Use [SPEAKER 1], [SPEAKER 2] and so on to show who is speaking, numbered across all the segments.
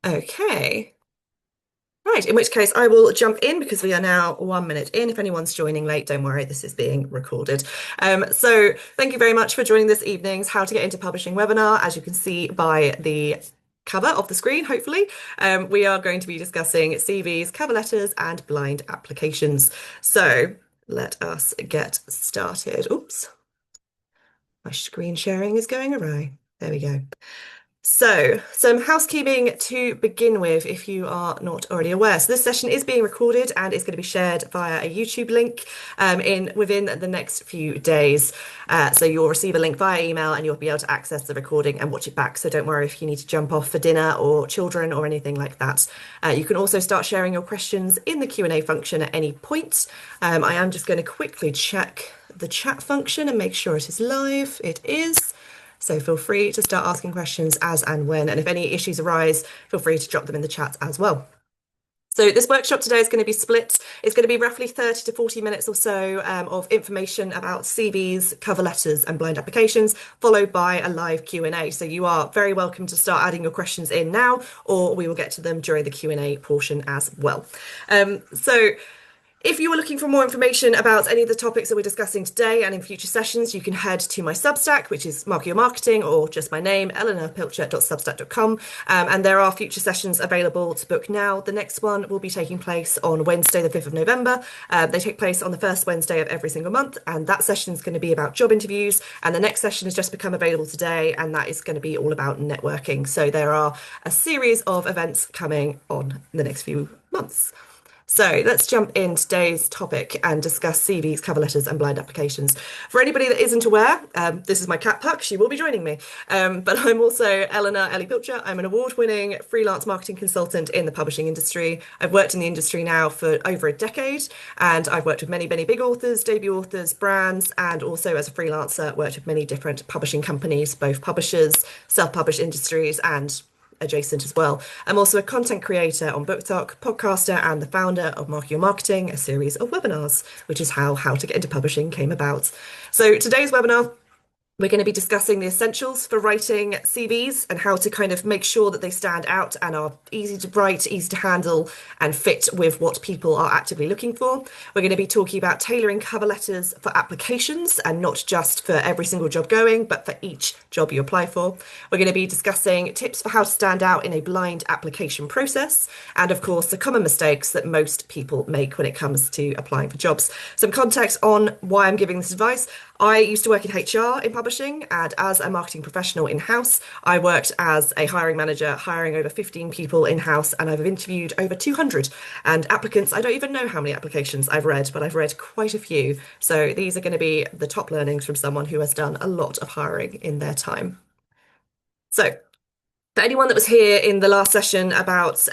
[SPEAKER 1] Okay. Right, in which case I will jump in because we are now 1 minute in. If anyone's joining late, don't worry, this is being recorded. So thank you very much for joining this evening's How to Get Into Publishing webinar. As you can see by the cover of the screen, hopefully, we are going to be discussing CVs, cover letters, and blind applications. So let us get started. Oops, my screen sharing is going awry. There we go. So, some housekeeping to begin with, if you are not already aware. So, this session is being recorded and it's going to be shared via a YouTube link within the next few days. So, you'll receive a link via email and you'll be able to access the recording and watch it back. So, don't worry if you need to jump off for dinner or children or anything like that. You can also start sharing your questions in the Q&A function at any point. I am just going to quickly check the chat function and make sure it is live. It is. So feel free to start asking questions as and when, and if any issues arise, feel free to drop them in the chat as well. So this workshop today is going to be split. It's going to be roughly 30 to 40 minutes or so of information about CVs, cover letters and blind applications, followed by a live Q&A. So you are very welcome to start adding your questions in now, or we will get to them during the Q&A portion as well. If you are looking for more information about any of the topics that we're discussing today and in future sessions, you can head to my Substack, which is Mark Your Marketing, or just my name, eleanorpilcher.substack.com. And there are future sessions available to book now. The next one will be taking place on Wednesday, the 5th of November. They take place on the first Wednesday of every single month, and that session is going to be about job interviews. And the next session has just become available today, and that is going to be all about networking. So there are a series of events coming on in the next few months. So let's jump in today's topic and discuss CVs, cover letters and blind applications. For anybody that isn't aware, this is my cat Puck, she will be joining me. But I'm also Eleanor Pilcher. I'm an award-winning freelance marketing consultant in the publishing industry. I've worked in the industry now for over a decade, and I've worked with many, many big authors, debut authors, brands, and also as a freelancer, worked with many different publishing companies, both publishers, self-published industries, and adjacent as well. I'm also a content creator on BookTok, podcaster, and the founder of Mark Your Marketing, a series of webinars, which is how to Get Into Publishing came about. So today's webinar, we're going to be discussing the essentials for writing CVs and how to kind of make sure that they stand out and are easy to write, easy to handle, and fit with what people are actively looking for. We're going to be talking about tailoring cover letters for applications and not just for every single job going, but for each job you apply for. We're going to be discussing tips for how to stand out in a blind application process, and of course, the common mistakes that most people make when it comes to applying for jobs. Some context on why I'm giving this advice. I used to work in HR in publishing, and as a marketing professional in-house, I worked as a hiring manager, hiring over 15 people in-house, and I've interviewed over 200. And applicants, I don't even know how many applications I've read, but I've read quite a few. So these are going to be the top learnings from someone who has done a lot of hiring in their time. So for anyone that was here in the last session about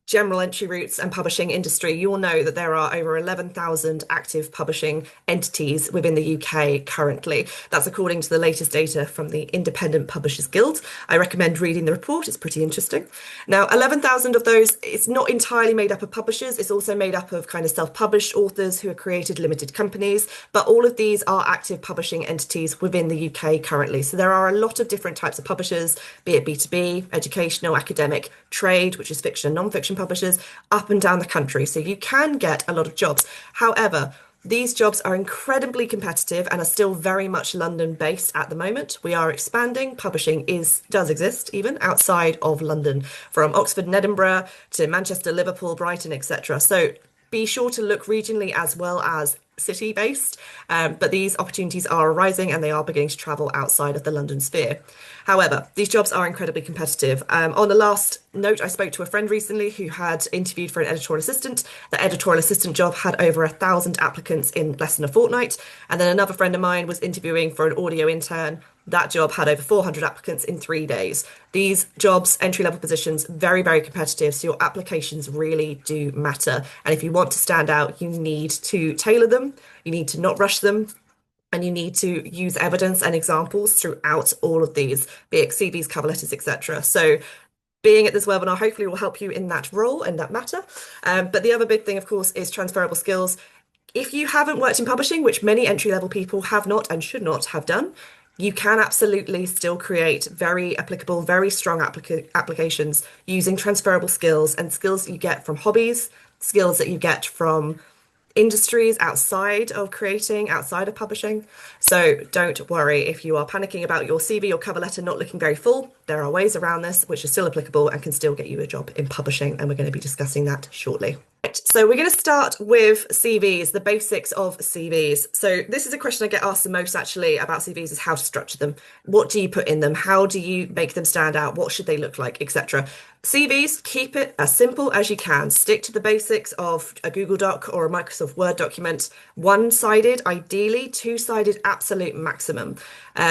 [SPEAKER 1] general entry routes and publishing industry, you'll know that there are over 11,000 active publishing entities within the UK currently. That's according to the latest data from the Independent Publishers Guild. I recommend reading the report, it's pretty interesting. Now, 11,000 of those, it's not entirely made up of publishers, it's also made up of kind of self-published authors who have created limited companies, but all of these are active publishing entities within the UK currently. So there are a lot of different types of publishers, be it B2B, educational, academic, trade, which is fiction and non-fiction publishers, up and down the country. So you can get a lot of jobs. However, these jobs are incredibly competitive and are still very much London based at the moment. We are expanding. Publishing does exist even outside of London, from Oxford and Edinburgh to Manchester, Liverpool, Brighton, etc. So be sure to look regionally as well as city based, but these opportunities are arising and they are beginning to travel outside of the London sphere. However, these jobs are incredibly competitive. On the last note, I spoke to a friend recently who had interviewed for an editorial assistant. The editorial assistant job had over 1,000 applicants in less than a fortnight. And then another friend of mine was interviewing for an audio intern. That job had over 400 applicants in 3 days. These jobs, entry-level positions, very, very competitive. So your applications really do matter. And if you want to stand out, you need to tailor them. You need to not rush them. And you need to use evidence and examples throughout all of these, be it CVs, cover letters, etc. So being at this webinar hopefully will help you in that role and that matter. But the other big thing, of course, is transferable skills. If you haven't worked in publishing, which many entry-level people have not and should not have done, you can absolutely still create very applicable, very strong applications using transferable skills and skills that you get from hobbies, skills that you get from industries outside of creating, outside of publishing. So don't worry if you are panicking about your CV or cover letter not looking very full. There are ways around this which are still applicable and can still get you a job in publishing, and we're going to be discussing that shortly. Right, so we're going to start with CVs, the basics of CVs. So this is a question I get asked the most actually about CVs, is how to structure them. What do you put in them? How do you make them stand out? What should they look like, etc. CVs, keep it as simple as you can. Stick to the basics of a Google Doc or a Microsoft Word document. One-sided, ideally, two-sided, absolute maximum.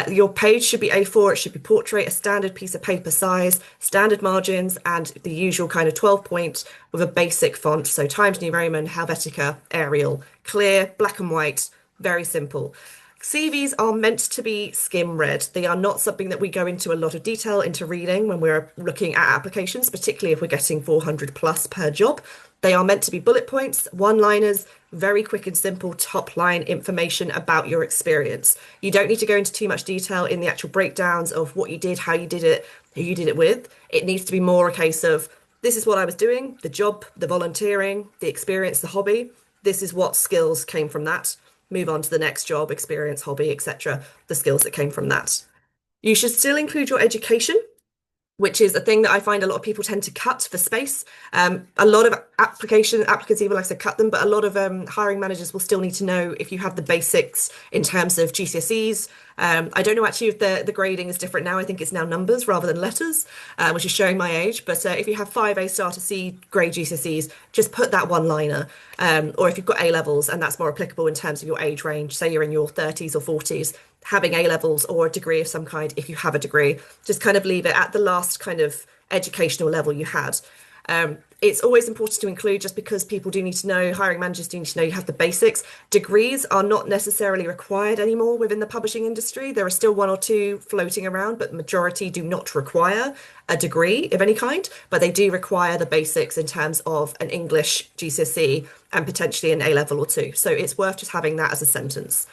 [SPEAKER 1] Your page should be A4, it should be portrait, a standard piece of paper size, standard margins, and the usual kind of 12-point with a basic font. So Times New Roman, Helvetica, Arial, clear, black and white, very simple. CVs are meant to be skim read. They are not something that we go into a lot of detail into reading when we're looking at applications, particularly if we're getting 400 plus per job. They are meant to be bullet points, one-liners, very quick and simple top line information about your experience. You don't need to go into too much detail in the actual breakdowns of what you did, how you did it, who you did it with. It needs to be more a case of, this is what I was doing, the job, the volunteering, the experience, the hobby. This is what skills came from that. Move on to the next job, experience, hobby, etc. The skills that came from that. You should still include your education, which is a thing that I find a lot of people tend to cut for space. A lot of applicants even like to cut them, but a lot of hiring managers will still need to know if you have the basics in terms of GCSEs. I don't know actually if the grading is different now. I think it's now numbers rather than letters, which is showing my age. But if you have 5 A star to C grade GCSEs, just put that one liner. Or if you've got A levels, and that's more applicable in terms of your age range, say you're in your 30s or 40s, having A levels or a degree of some kind, if you have a degree, just kind of leave it at the last kind of educational level you had. It's always important to include, just because people do need to know, hiring managers do need to know you have the basics. Degrees are not necessarily required anymore within the publishing industry. There are still 1 or 2 floating around, but the majority do not require a degree of any kind, but they do require the basics in terms of an English GCSE and potentially an A level or 2. So it's worth just having that as a sentence.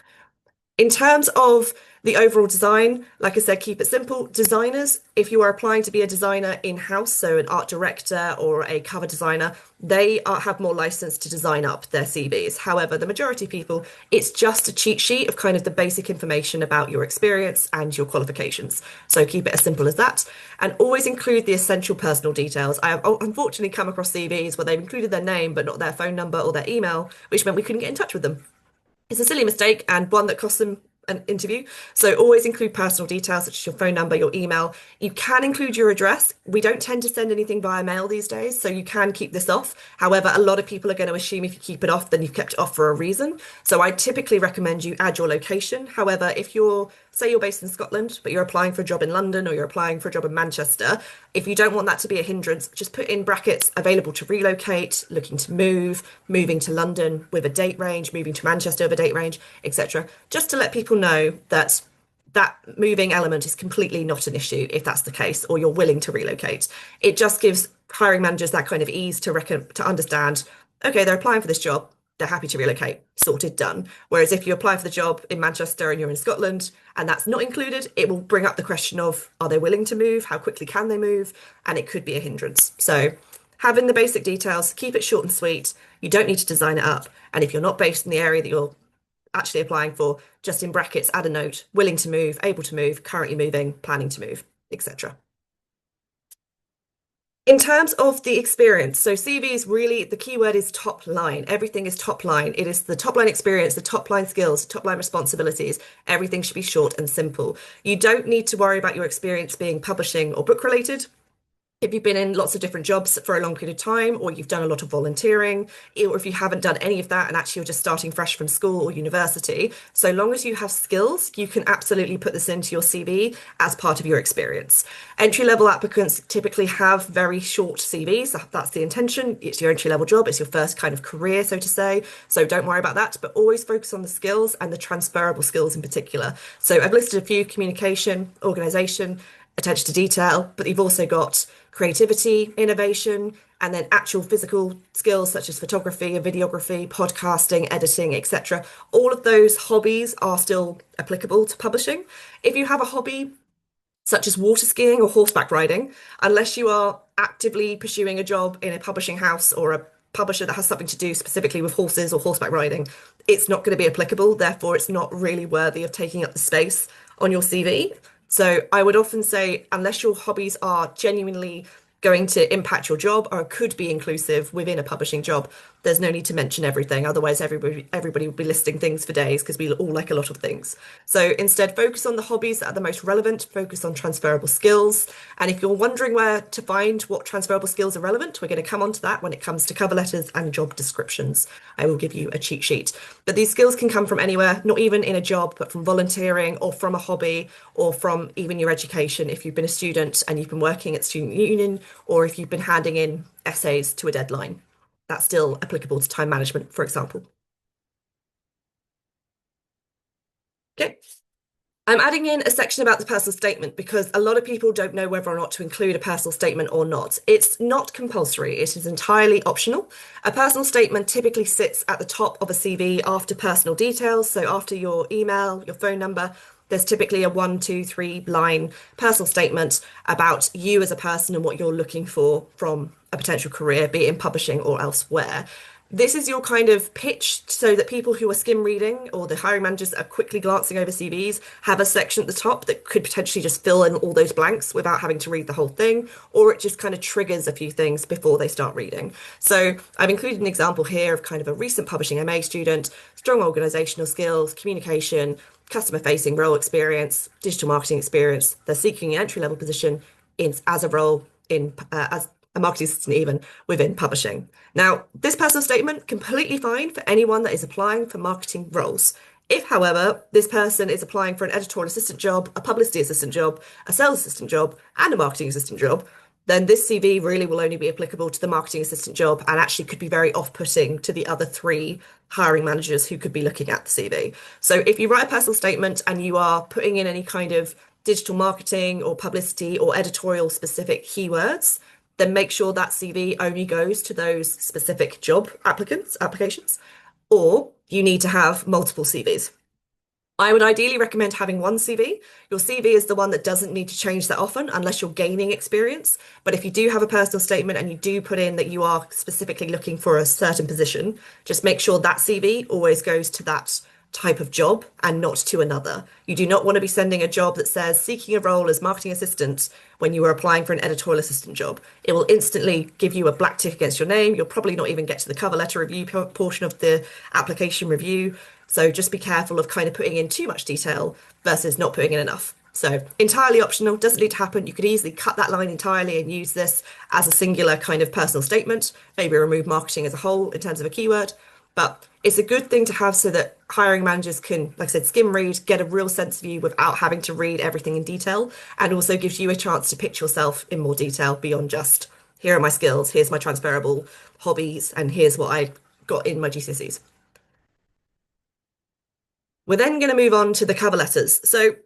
[SPEAKER 1] In terms of the overall design, like I said, keep it simple. Designers, if you are applying to be a designer in-house, so an art director or a cover designer, they have more license to design up their CVs. However, the majority of people, it's just a cheat sheet of kind of the basic information about your experience and your qualifications. So keep it as simple as that. And always include the essential personal details. I have unfortunately come across CVs where they've included their name, but not their phone number or their email, which meant we couldn't get in touch with them. It's a silly mistake and one that costs them an interview. So always include personal details such as your phone number, your email. You can include your address. We don't tend to send anything via mail these days, so you can keep this off. However, a lot of people are going to assume if you keep it off, then you've kept it off for a reason. So I typically recommend you add your location. However, if say you're based in Scotland, but you're applying for a job in London or you're applying for a job in Manchester, if you don't want that to be a hindrance, just put in brackets, available to relocate, looking to move, moving to London with a date range, moving to Manchester with a date range, etc. Just to let people know that that moving element is completely not an issue if that's the case, or you're willing to relocate. It just gives hiring managers that kind of ease to understand, okay, they're applying for this job, they're happy to relocate, sorted, done. Whereas if you apply for the job in Manchester and you're in Scotland and that's not included, it will bring up the question of, are they willing to move? How quickly can they move? And it could be a hindrance. So having the basic details, keep it short and sweet. You don't need to design it up. And if you're not based in the area that you're actually applying for, just in brackets, add a note, willing to move, able to move, currently moving, planning to move, etc. In terms of the experience, so CVs, really, the keyword is top line. Everything is top line. It is the top line experience, the top line skills, the top line responsibilities. Everything should be short and simple. You don't need to worry about your experience being publishing or book related. If you've been in lots of different jobs for a long period of time, or you've done a lot of volunteering, or if you haven't done any of that and actually you're just starting fresh from school or university, so long as you have skills, you can absolutely put this into your CV as part of your experience. Entry-level applicants typically have very short CVs. That's the intention. It's your entry-level job. It's your first kind of career, so to say. So don't worry about that, but always focus on the skills and the transferable skills in particular. So I've listed a few: communication, organization, attention to detail, but you've also got creativity, innovation, and then actual physical skills such as photography and videography, podcasting, editing, etc. All of those hobbies are still applicable to publishing. If you have a hobby such as water skiing or horseback riding, unless you are actively pursuing a job in a publishing house or a publisher that has something to do specifically with horses or horseback riding, it's not going to be applicable. Therefore, it's not really worthy of taking up the space on your CV. So I would often say, unless your hobbies are genuinely going to impact your job or could be inclusive within a publishing job, there's no need to mention everything. Otherwise, everybody would be listing things for days because we all like a lot of things. So instead, focus on the hobbies that are the most relevant, focus on transferable skills. And if you're wondering where to find what transferable skills are relevant, we're going to come on to that when it comes to cover letters and job descriptions. I will give you a cheat sheet. But these skills can come from anywhere, not even in a job, but from volunteering or from a hobby or from even your education. If you've been a student and you've been working at student union, or if you've been handing in essays to a deadline, that's still applicable to time management, for example. Okay. I'm adding in a section about the personal statement because a lot of people don't know whether or not to include a personal statement or not. It's not compulsory, it is entirely optional. A personal statement typically sits at the top of a CV after personal details, so after your email, your phone number, there's typically a 1, 2, 3 line personal statement about you as a person and what you're looking for from a potential career, be it in publishing or elsewhere. This is your kind of pitch so that people who are skim reading or the hiring managers that are quickly glancing over CVs have a section at the top that could potentially just fill in all those blanks without having to read the whole thing, or it just kind of triggers a few things before they start reading. So I've included an example here of kind of a recent publishing MA student, strong organizational skills, communication, customer facing role experience, digital marketing experience. They're seeking an entry level position as a role in as a marketing assistant, even within publishing. Now, this personal statement completely fine for anyone that is applying for marketing roles. If, however, this person is applying for an editorial assistant job, a publicity assistant job, a sales assistant job, and a marketing assistant job, then this CV really will only be applicable to the marketing assistant job and actually could be very off-putting to the other 3 hiring managers who could be looking at the CV. So if you write a personal statement and you are putting in any kind of digital marketing or publicity or editorial specific keywords, then make sure that CV only goes to those specific job applications, or you need to have multiple CVs. I would ideally recommend having one CV. Your CV is the one that doesn't need to change that often unless you're gaining experience. But if you do have a personal statement and you do put in that you are specifically looking for a certain position, just make sure that CV always goes to that type of job and not to another. You do not want to be sending a job that says seeking a role as marketing assistant when you are applying for an editorial assistant job. It will instantly give you a black tick against your name. You'll probably not even get to the cover letter review portion of the application review. So just be careful of kind of putting in too much detail versus not putting in enough. So entirely optional, doesn't need to happen. You could easily cut that line entirely and use this as a singular kind of personal statement, maybe remove marketing as a whole in terms of a keyword. But it's a good thing to have so that hiring managers can, like I said, skim read, get a real sense of you without having to read everything in detail, and also gives you a chance to pitch yourself in more detail beyond just, here are my skills, here's my transferable hobbies, and here's what I got in my GCSEs. We're then going to move on to the cover letters. So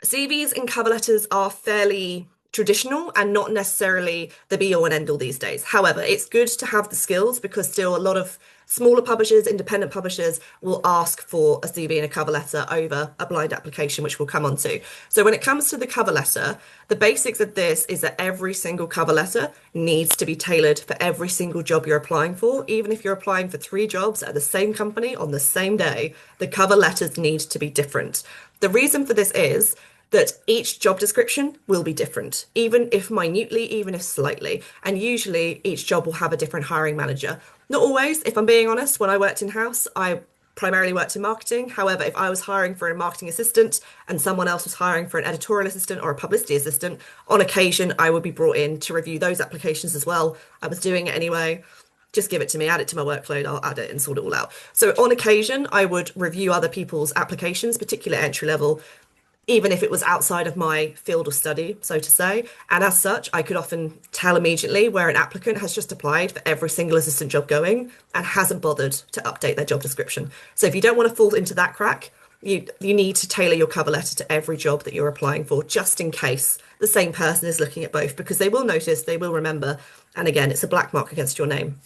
[SPEAKER 1] CVs and cover letters are fairly traditional and not necessarily the be all and end all these days. However, it's good to have the skills because still a lot of smaller publishers, independent publishers will ask for a CV and a cover letter over a blind application, which we'll come on to. So when it comes to the cover letter, the basics of this is that every single cover letter needs to be tailored for every single job you're applying for. Even if you're applying for 3 jobs at the same company on the same day, the cover letters need to be different. The reason for this is that each job description will be different, even if minutely, even if slightly. And usually each job will have a different hiring manager. Not always, if I'm being honest. When I worked in-house, I primarily worked in marketing. However, if I was hiring for a marketing assistant and someone else was hiring for an editorial assistant or a publicity assistant, on occasion, I would be brought in to review those applications as well. I was doing it anyway. Just give it to me, add it to my workload, I'll add it and sort it all out. So on occasion, I would review other people's applications, particularly entry level, even if it was outside of my field of study, so to say. And as such, I could often tell immediately where an applicant has just applied for every single assistant job going and hasn't bothered to update their job description. So if you don't want to fall into that crack, You need to tailor your cover letter to every job that you're applying for, just in case the same person is looking at both, because they will notice, they will remember, and again, it's a black mark against your name.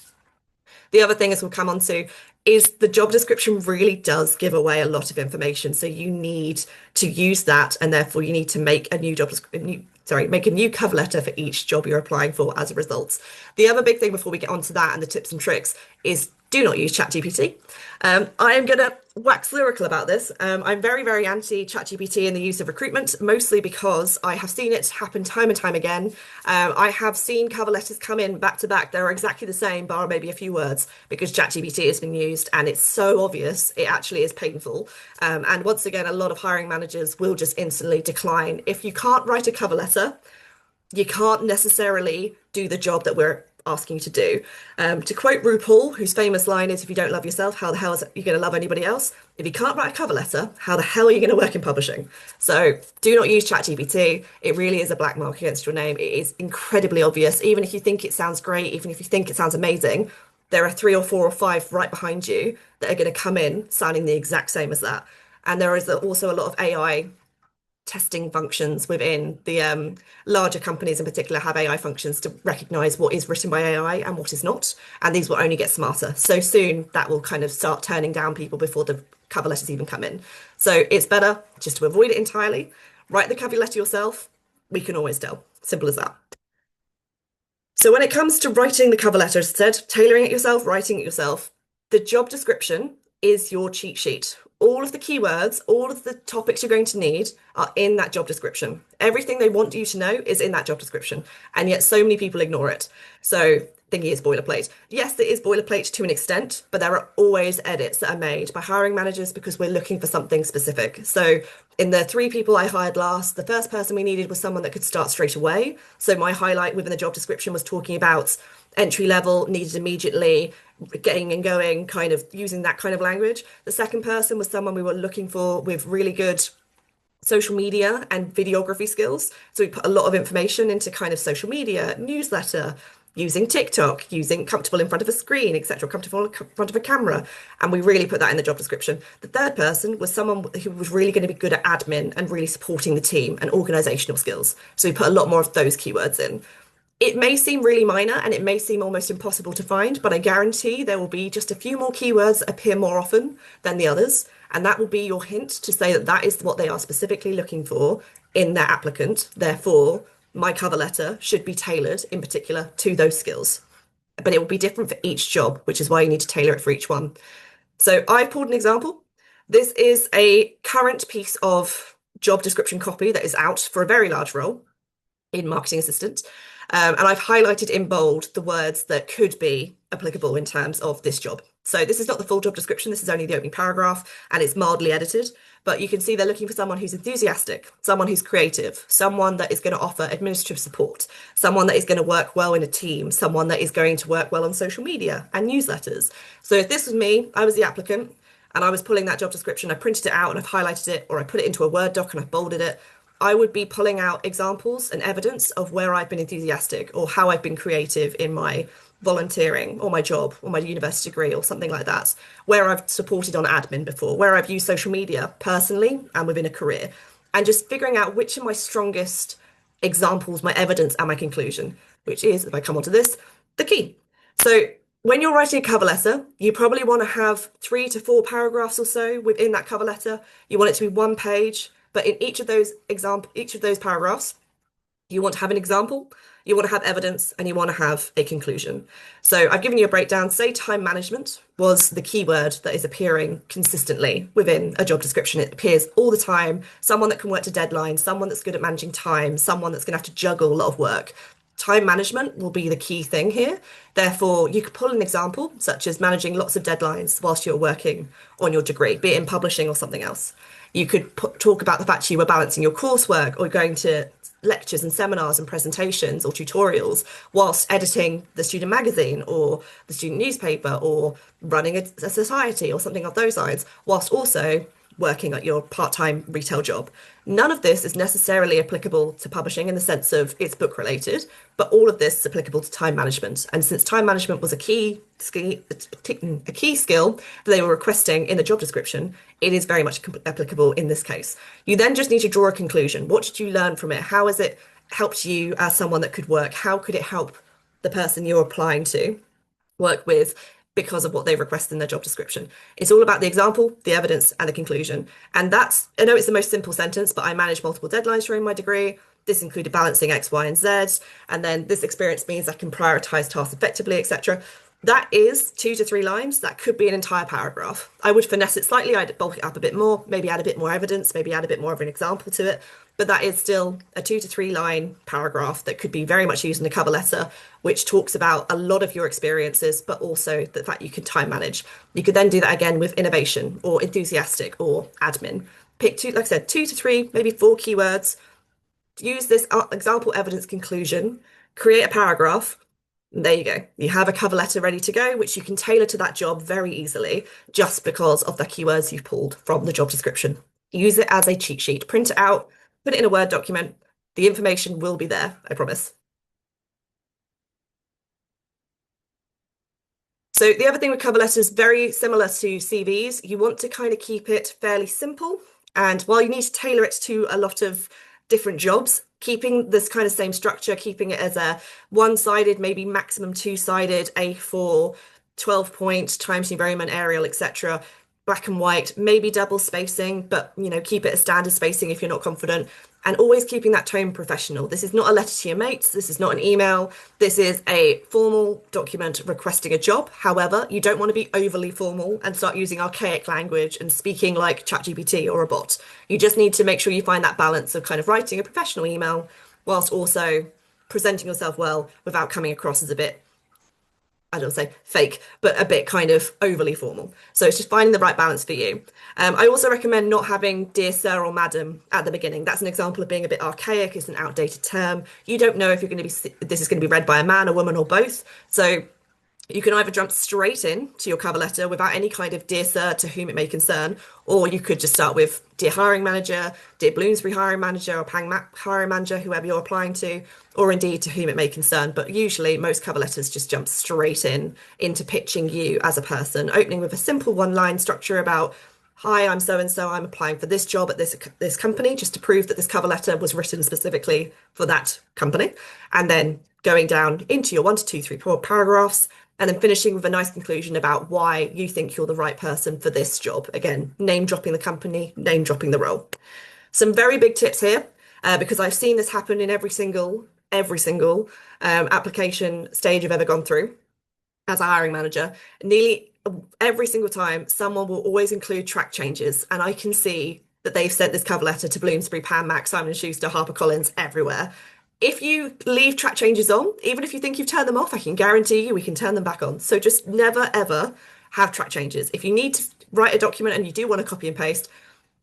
[SPEAKER 1] The other thing, as we'll come on to, is the job description really does give away a lot of information. So you need to use that, and therefore you need to make a new make a new cover letter for each job you're applying for as a result. The other big thing before we get onto that and the tips and tricks is do not use ChatGPT. I am going to wax lyrical about this. I'm very, very anti ChatGPT in the use of recruitment, mostly because I have seen it happen time and time again. I have seen cover letters come in back to back. They're exactly the same, bar maybe a few words, because ChatGPT has been used and it's so obvious. It actually is painful. And once again, a lot of hiring managers will just instantly decline. If you can't write a cover letter, you can't necessarily do the job that we're asking you to do. To quote RuPaul, whose famous line is, if you don't love yourself, how the hell are you going to love anybody else? If you can't write a cover letter, how the hell are you going to work in publishing? So do not use ChatGPT. It really is a black mark against your name. It is incredibly obvious. Even if you think it sounds great, even if you think it sounds amazing, there are 3 or 4 or 5 right behind you that are going to come in sounding the exact same as that. And there is also a lot of AI testing functions within the larger companies in particular have AI functions to recognize what is written by AI and what is not. And these will only get smarter. So soon that will kind of start turning down people before the cover letters even come in. So it's better just to avoid it entirely. Write the cover letter yourself. We can always tell. Simple as that. So when it comes to writing the cover letter, as I said, tailoring it yourself, writing it yourself, the job description is your cheat sheet. All of the keywords, all of the topics you're going to need are in that job description. Everything they want you to know is in that job description. And yet so many people ignore it. So thinking it's boilerplate. Yes, it is boilerplate to an extent, but there are always edits that are made by hiring managers because we're looking for something specific. So in the 3 people I hired last, the first person we needed was someone that could start straight away. So my highlight within the job description was talking about entry level, needed immediately, getting and going, kind of using that kind of language. The second person was someone we were looking for with really good social media and videography skills. So we put a lot of information into kind of social media, newsletter, using TikTok, using comfortable in front of a screen, etc., comfortable in front of a camera. And we really put that in the job description. The third person was someone who was really going to be good at admin and really supporting the team and organizational skills. So we put a lot more of those keywords in. It may seem really minor and it may seem almost impossible to find, but I guarantee there will be just a few more keywords that appear more often than the others. And that will be your hint to say that that is what they are specifically looking for in their applicant. Therefore, my cover letter should be tailored in particular to those skills. But it will be different for each job, which is why you need to tailor it for each one. So I've pulled an example. This is a current piece of job description copy that is out for a very large role in marketing assistant. And I've highlighted in bold the words that could be applicable in terms of this job. So this is not the full job description. This is only the opening paragraph and it's mildly edited. But you can see they're looking for someone who's enthusiastic, someone who's creative, someone that is going to offer administrative support, someone that is going to work well in a team, someone that is going to work well on social media and newsletters. So if this was me, I was the applicant and I was pulling that job description, I printed it out and I've highlighted it, or I put it into a Word doc and I've bolded it, I would be pulling out examples and evidence of where I've been enthusiastic or how I've been creative in my volunteering or my job or my university degree or something like that, where I've supported on admin before, where I've used social media personally and within a career, and just figuring out which are my strongest examples, my evidence and my conclusion, which is, if I come onto this, the key. So when you're writing a cover letter, you probably want to have 3 to 4 paragraphs or so within that cover letter. You want it to be 1 page. But in each of those paragraphs, you want to have an example, you want to have evidence, and you want to have a conclusion. So I've given you a breakdown. Say time management was the keyword that is appearing consistently within a job description. It appears all the time. Someone that can work to deadlines, someone that's good at managing time, someone that's going to have to juggle a lot of work. Time management will be the key thing here. Therefore, you could pull an example, such as managing lots of deadlines whilst you're working on your degree, be it in publishing or something else. You could talk about the fact you were balancing your coursework or going to lectures and seminars and presentations or tutorials whilst editing the student magazine or the student newspaper or running a society or something of those lines, whilst also working at your part-time retail job. None of this is necessarily applicable to publishing in the sense of it's book related, but all of this is applicable to time management. And since time management was a key skill that they were requesting in the job description, it is very much applicable in this case. You then just need to draw a conclusion. What did you learn from it? How has it helped you as someone that could work? How could it help the person you're applying to work with because of what they request in their job description? It's all about the example, the evidence, and the conclusion. And that's, I know it's the most simple sentence, but I managed multiple deadlines during my degree. This included balancing X, Y, and Z. And then this experience means I can prioritize tasks effectively, etc. That is 2 to 3 lines. That could be an entire paragraph. I would finesse it slightly. I'd bulk it up a bit more, maybe add a bit more evidence, maybe add a bit more of an example to it. But that is still a 2 to 3 line paragraph that could be very much used in a cover letter, which talks about a lot of your experiences, but also the fact you can time manage. You could then do that again with innovation or enthusiastic or admin. Pick two, like I said, 2 to 3, maybe 4 keywords. Use this example, evidence, conclusion, create a paragraph. There you go. You have a cover letter ready to go, which you can tailor to that job very easily just because of the keywords you've pulled from the job description. Use it as a cheat sheet, print it out, put it in a Word document. The information will be there, I promise. So the other thing with cover letters, very similar to CVs, you want to kind of keep it fairly simple. And while you need to tailor it to a lot of different jobs, keeping this kind of same structure, keeping it as a one-sided, maybe maximum two-sided A4, 12-point, Times New Roman, Arial, etc., black and white, maybe double spacing, but keep it a standard spacing if you're not confident, and always keeping that tone professional. This is not a letter to your mates. This is not an email. This is a formal document requesting a job. However, you don't want to be overly formal and start using archaic language and speaking like ChatGPT or a bot. You just need to make sure you find that balance of kind of writing a professional email whilst also presenting yourself well without coming across as a bit, I don't say fake, but a bit kind of overly formal. So it's just finding the right balance for you. I also recommend not having dear sir or madam at the beginning. That's an example of being a bit archaic. It's an outdated term. You don't know if this is going to be read by a man, a woman, or both. So you can either jump straight in to your cover letter without any kind of dear sir to whom it may concern, or you could just start with dear hiring manager, dear Bloomsbury hiring manager, or Pang Mac hiring manager, whoever you're applying to, or indeed to whom it may concern. But usually most cover letters just jump straight into pitching you as a person, opening with a simple one-line structure about, hi, I'm so and so, I'm applying for this job at this company, just to prove that this cover letter was written specifically for that company, and then going down into your 1 to 2, 3, 4 paragraphs, and then finishing with a nice conclusion about why you think you're the right person for this job. Again, name dropping the company, name dropping the role. Some very big tips here, because I've seen this happen in every single application stage I've ever gone through as a hiring manager. Nearly every single time, someone will always include track changes, and I can see that they've sent this cover letter to Bloomsbury, Pan Mac, Simon & Schuster, HarperCollins, everywhere. If you leave track changes on, even if you think you've turned them off, I can guarantee you we can turn them back on. So just never, ever have track changes. If you need to write a document and you do want to copy and paste,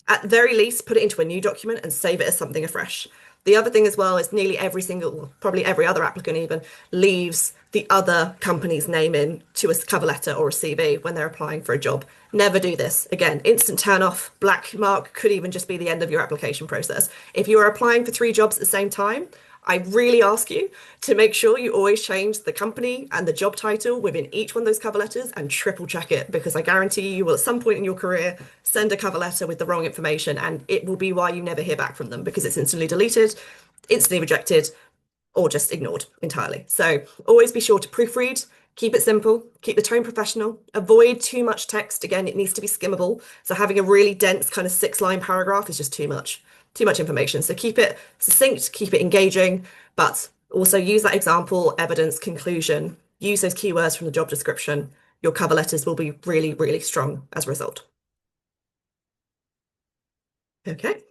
[SPEAKER 1] at the very least, put it into a new document and save it as something afresh. The other thing as well is nearly every single, probably every other applicant even, leaves the other company's name in to a cover letter or a CV when they're applying for a job. Never do this. Again, instant turn off, black mark, could even just be the end of your application process. If you are applying for 3 jobs at the same time, I really ask you to make sure you always change the company and the job title within each one of those cover letters and triple check it, because I guarantee you will at some point in your career send a cover letter with the wrong information, and it will be why you never hear back from them, because it's instantly deleted, instantly rejected, or just ignored entirely. So always be sure to proofread, keep it simple, keep the tone professional, avoid too much text. Again, it needs to be skimmable. So having a really dense kind of 6-line paragraph is just too much information. So keep it succinct, keep it engaging, but also use that example, evidence, conclusion, use those keywords from the job description. Your cover letters will be really, really strong as a result. Okay.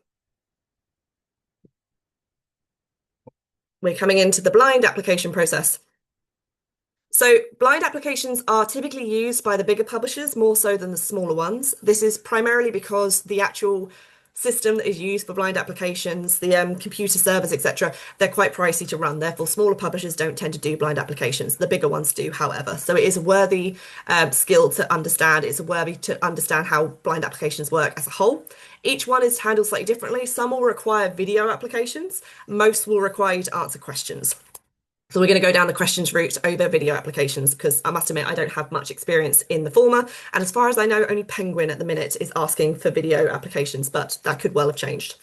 [SPEAKER 1] We're coming into the blind application process. So blind applications are typically used by the bigger publishers more so than the smaller ones. This is primarily because the actual system that is used for blind applications, the computer servers, etc., they're quite pricey to run. Therefore, smaller publishers don't tend to do blind applications. The bigger ones do, however. So it is a worthy skill to understand. It's a worthy to understand how blind applications work as a whole. Each one is handled slightly differently. Some will require video applications. Most will require you to answer questions. So we're going to go down the questions route over video applications because I must admit I don't have much experience in the former. And as far as I know, only Penguin at the minute is asking for video applications, but that could well have changed.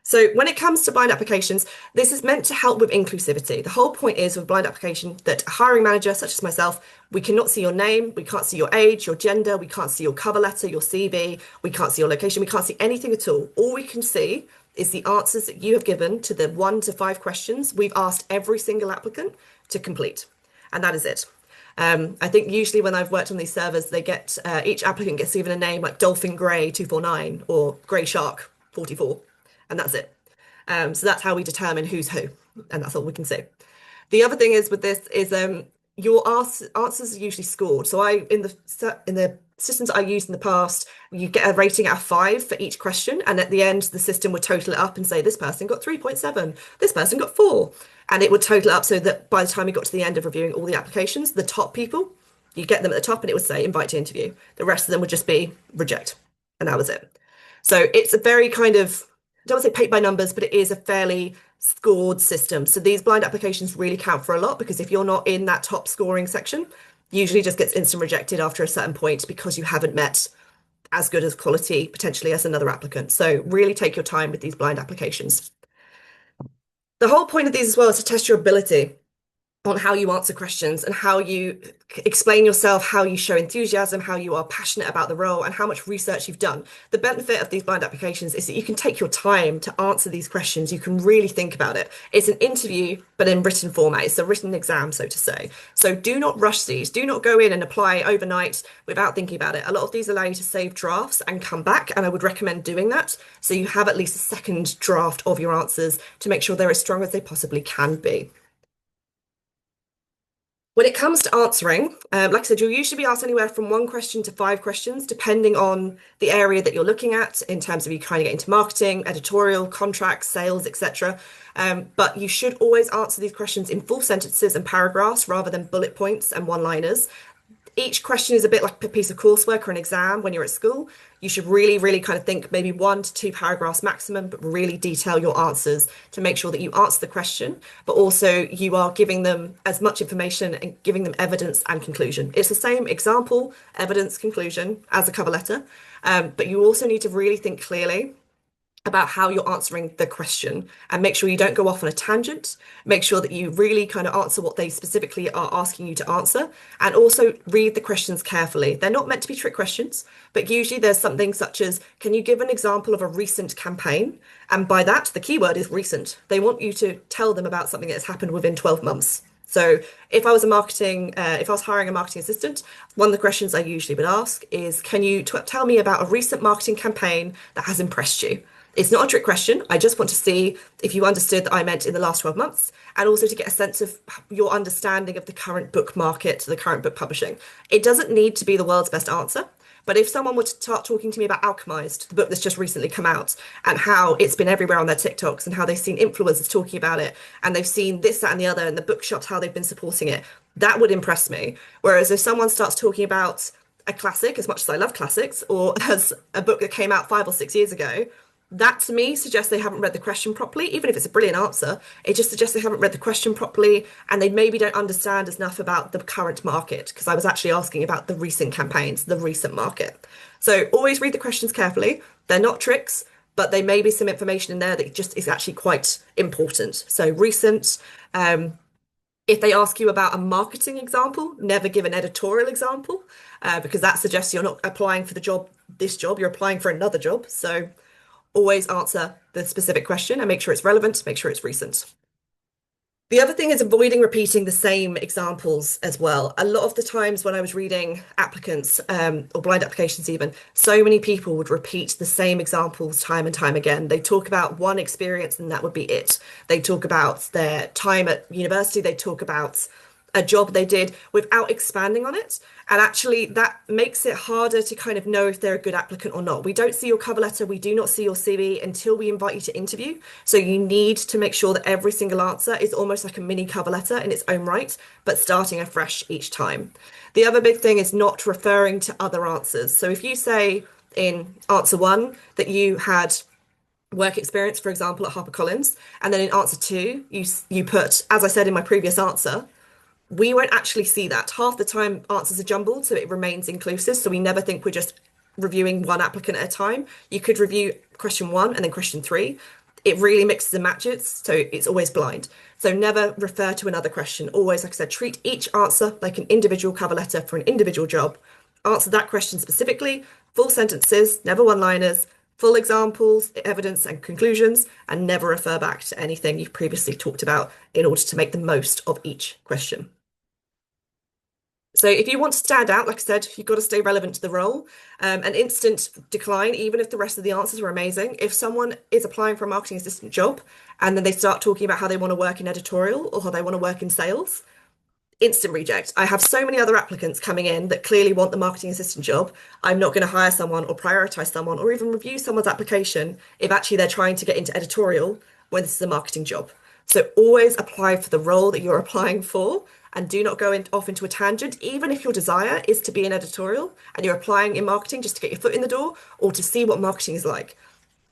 [SPEAKER 1] So when it comes to blind applications, this is meant to help with inclusivity. The whole point is with blind application that a hiring manager, such as myself, we cannot see your name, we can't see your age, your gender, we can't see your cover letter, your CV, we can't see your location, we can't see anything at all. All we can see is the answers that you have given to the 1 to 5 questions we've asked every single applicant to complete. And that is it. I think usually when I've worked on these servers, they get each applicant gets given a name like Dolphin Grey 249 or Grey Shark 44, and that's it. So that's how we determine who's who, and that's all we can see. The other thing is with this is your answers are usually scored. So in the systems I used in the past, you get a rating out of 5 for each question, and at the end the system would total it up and say this person got 3.7, this person got 4, and it would total it up so that by the time we got to the end of reviewing all the applications, the top people, you get them at the top and it would say invite to interview. The rest of them would just be reject, and that was it. So it's a very kind of, I don't want to say paint by numbers, but it is a fairly scored system. So these blind applications really count for a lot because if you're not in that top scoring section, usually just gets instant rejected after a certain point because you haven't met as good as quality potentially as another applicant. So really take your time with these blind applications. The whole point of these as well is to test your ability on how you answer questions and how you explain yourself, how you show enthusiasm, how you are passionate about the role, and how much research you've done. The benefit of these blind applications is that you can take your time to answer these questions. You can really think about it. It's an interview, but in written format. It's a written exam, so to say. So do not rush these. Do not go in and apply overnight without thinking about it. A lot of these allow you to save drafts and come back, and I would recommend doing that. So you have at least a second draft of your answers to make sure they're as strong as they possibly can be. When it comes to answering, like I said, you'll usually be asked anywhere from 1 question to 5 questions, depending on the area that you're looking at in terms of you trying to get into marketing, editorial, contracts, sales, etc. But you should always answer these questions in full sentences and paragraphs rather than bullet points and one-liners. Each question is a bit like a piece of coursework or an exam when you're at school. You should really, really kind of think maybe 1 to 2 paragraphs maximum, but really detail your answers to make sure that you answer the question, but also you are giving them as much information and giving them evidence and conclusion. It's the same example, evidence, conclusion as a cover letter, but you also need to really think clearly about how you're answering the question and make sure you don't go off on a tangent. Make sure that you really kind of answer what they specifically are asking you to answer, and also read the questions carefully. They're not meant to be trick questions, but usually there's something such as, can you give an example of a recent campaign? And by that, the keyword is recent. They want you to tell them about something that's happened within 12 months. So if I was hiring a marketing assistant, one of the questions I usually would ask is, can you tell me about a recent marketing campaign that has impressed you? It's not a trick question. I just want to see if you understood that I meant in the last 12 months, and also to get a sense of your understanding of the current book market, the current book publishing. It doesn't need to be the world's best answer, but if someone were to start talking to me about Alchemized, the book that's just recently come out, and how it's been everywhere on their TikToks and how they've seen influencers talking about it, and they've seen this, that, and the other, and the bookshops, how they've been supporting it, that would impress me. Whereas if someone starts talking about a classic, as much as I love classics, or as a book that came out 5 or 6 years ago, that to me suggests they haven't read the question properly. Even if it's a brilliant answer, it just suggests they haven't read the question properly, and they maybe don't understand enough about the current market, because I was actually asking about the recent campaigns, the recent market. So always read the questions carefully. They're not tricks, but there may be some information in there that just is actually quite important. So recent, if they ask you about a marketing example, never give an editorial example, because that suggests you're not applying for this job, you're applying for another job. So always answer the specific question and make sure it's relevant, make sure it's recent. The other thing is avoiding repeating the same examples as well. A lot of the times when I was reading applicants, or blind applications even, so many people would repeat the same examples time and time again. They talk about one experience and that would be it. They talk about their time at university, they talk about a job they did without expanding on it. And actually, that makes it harder to kind of know if they're a good applicant or not. We don't see your cover letter, we do not see your CV until we invite you to interview. So you need to make sure that every single answer is almost like a mini cover letter in its own right, but starting afresh each time. The other big thing is not referring to other answers. So if you say in answer one that you had work experience, for example, at HarperCollins, and then in answer two, you put, as I said in my previous answer, we won't actually see that. Half the time, answers are jumbled, so it remains inclusive. So we never think we're just reviewing one applicant at a time. You could review question one and then question three. It really mixes and matches, so it's always blind. So never refer to another question. Always, like I said, treat each answer like an individual cover letter for an individual job. Answer that question specifically, full sentences, never one-liners, full examples, evidence, and conclusions, and never refer back to anything you've previously talked about in order to make the most of each question. So if you want to stand out, like I said, you've got to stay relevant to the role. An instant decline, even if the rest of the answers were amazing. If someone is applying for a marketing assistant job and then they start talking about how they want to work in editorial or how they want to work in sales, instant reject. I have so many other applicants coming in that clearly want the marketing assistant job. I'm not going to hire someone or prioritize someone or even review someone's application if actually they're trying to get into editorial when this is a marketing job. So always apply for the role that you're applying for and do not go off into a tangent, even if your desire is to be an editorial and you're applying in marketing just to get your foot in the door or to see what marketing is like.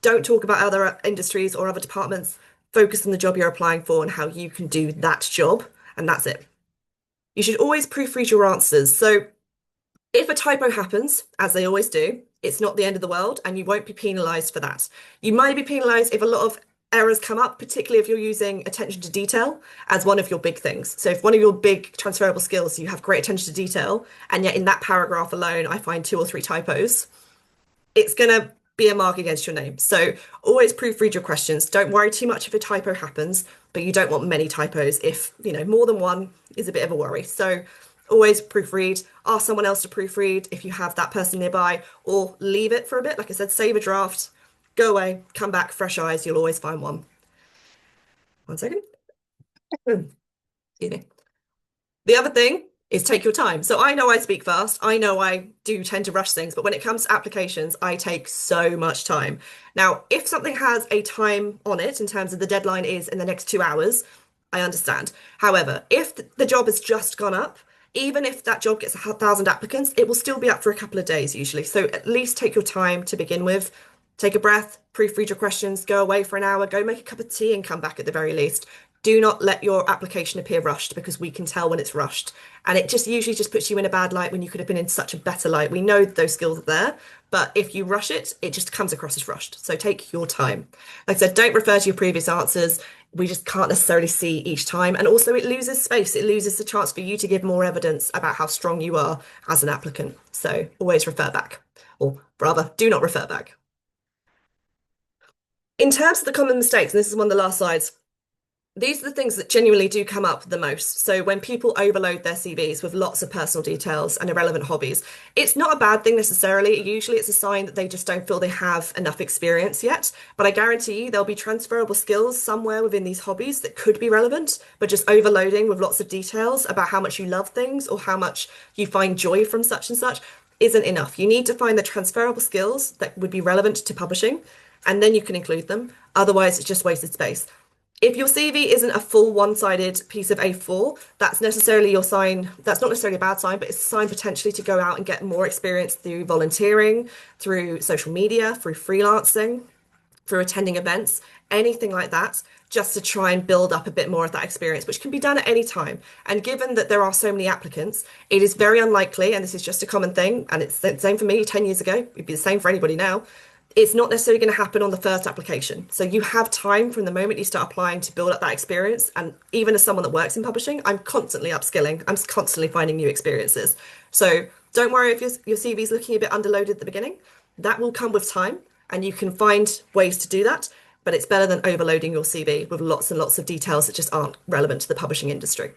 [SPEAKER 1] Don't talk about other industries or other departments. Focus on the job you're applying for and how you can do that job, and that's it. You should always proofread your answers. So if a typo happens, as they always do, it's not the end of the world and you won't be penalised for that. You might be penalised if a lot of errors come up, particularly if you're using attention to detail as one of your big things. So if one of your big transferable skills, you have great attention to detail, and yet in that paragraph alone, I find 2 or 3 typos, it's going to be a mark against your name. So always proofread your questions. Don't worry too much if a typo happens, but you don't want many typos. If, more than one is a bit of a worry. So always proofread, ask someone else to proofread if you have that person nearby, or leave it for a bit. Like I said, save a draft, go away, come back, fresh eyes, you'll always find one. 1 second. Excuse me. The other thing is take your time. So I know I speak fast. I know I do tend to rush things, but when it comes to applications, I take so much time. Now, if something has a time on it in terms of the deadline is in the next 2 hours, I understand. However, if the job has just gone up, even if that job gets 1,000 applicants, it will still be up for a couple of days usually. So at least take your time to begin with. Take a breath, proofread your questions, go away for an hour, go make a cup of tea and come back at the very least. Do not let your application appear rushed, because we can tell when it's rushed. And it just usually just puts you in a bad light when you could have been in such a better light. We know those skills are there, but if you rush it, it just comes across as rushed. So take your time. Like I said, don't refer to your previous answers. We just can't necessarily see each time. And also it loses space. It loses the chance for you to give more evidence about how strong you are as an applicant. So always refer back, or rather, do not refer back. In terms of the common mistakes, and this is one of the last slides, these are the things that genuinely do come up the most. So when people overload their CVs with lots of personal details and irrelevant hobbies, it's not a bad thing necessarily. Usually it's a sign that they just don't feel they have enough experience yet. But I guarantee you there'll be transferable skills somewhere within these hobbies that could be relevant, but just overloading with lots of details about how much you love things or how much you find joy from such and such isn't enough. You need to find the transferable skills that would be relevant to publishing, and then you can include them. Otherwise, it's just wasted space. If your CV isn't a full one-sided piece of A4, that's necessarily your sign. That's not necessarily a bad sign, but it's a sign potentially to go out and get more experience through volunteering, through social media, through freelancing, through attending events, anything like that, just to try and build up a bit more of that experience, which can be done at any time. And given that there are so many applicants, it is very unlikely, and this is just a common thing, and it's the same for me 10 years ago, it'd be the same for anybody now, it's not necessarily going to happen on the first application. So you have time from the moment you start applying to build up that experience. And even as someone that works in publishing, I'm constantly upskilling. I'm constantly finding new experiences. So don't worry if your CV is looking a bit underloaded at the beginning. That will come with time, and you can find ways to do that. But it's better than overloading your CV with lots and lots of details that just aren't relevant to the publishing industry.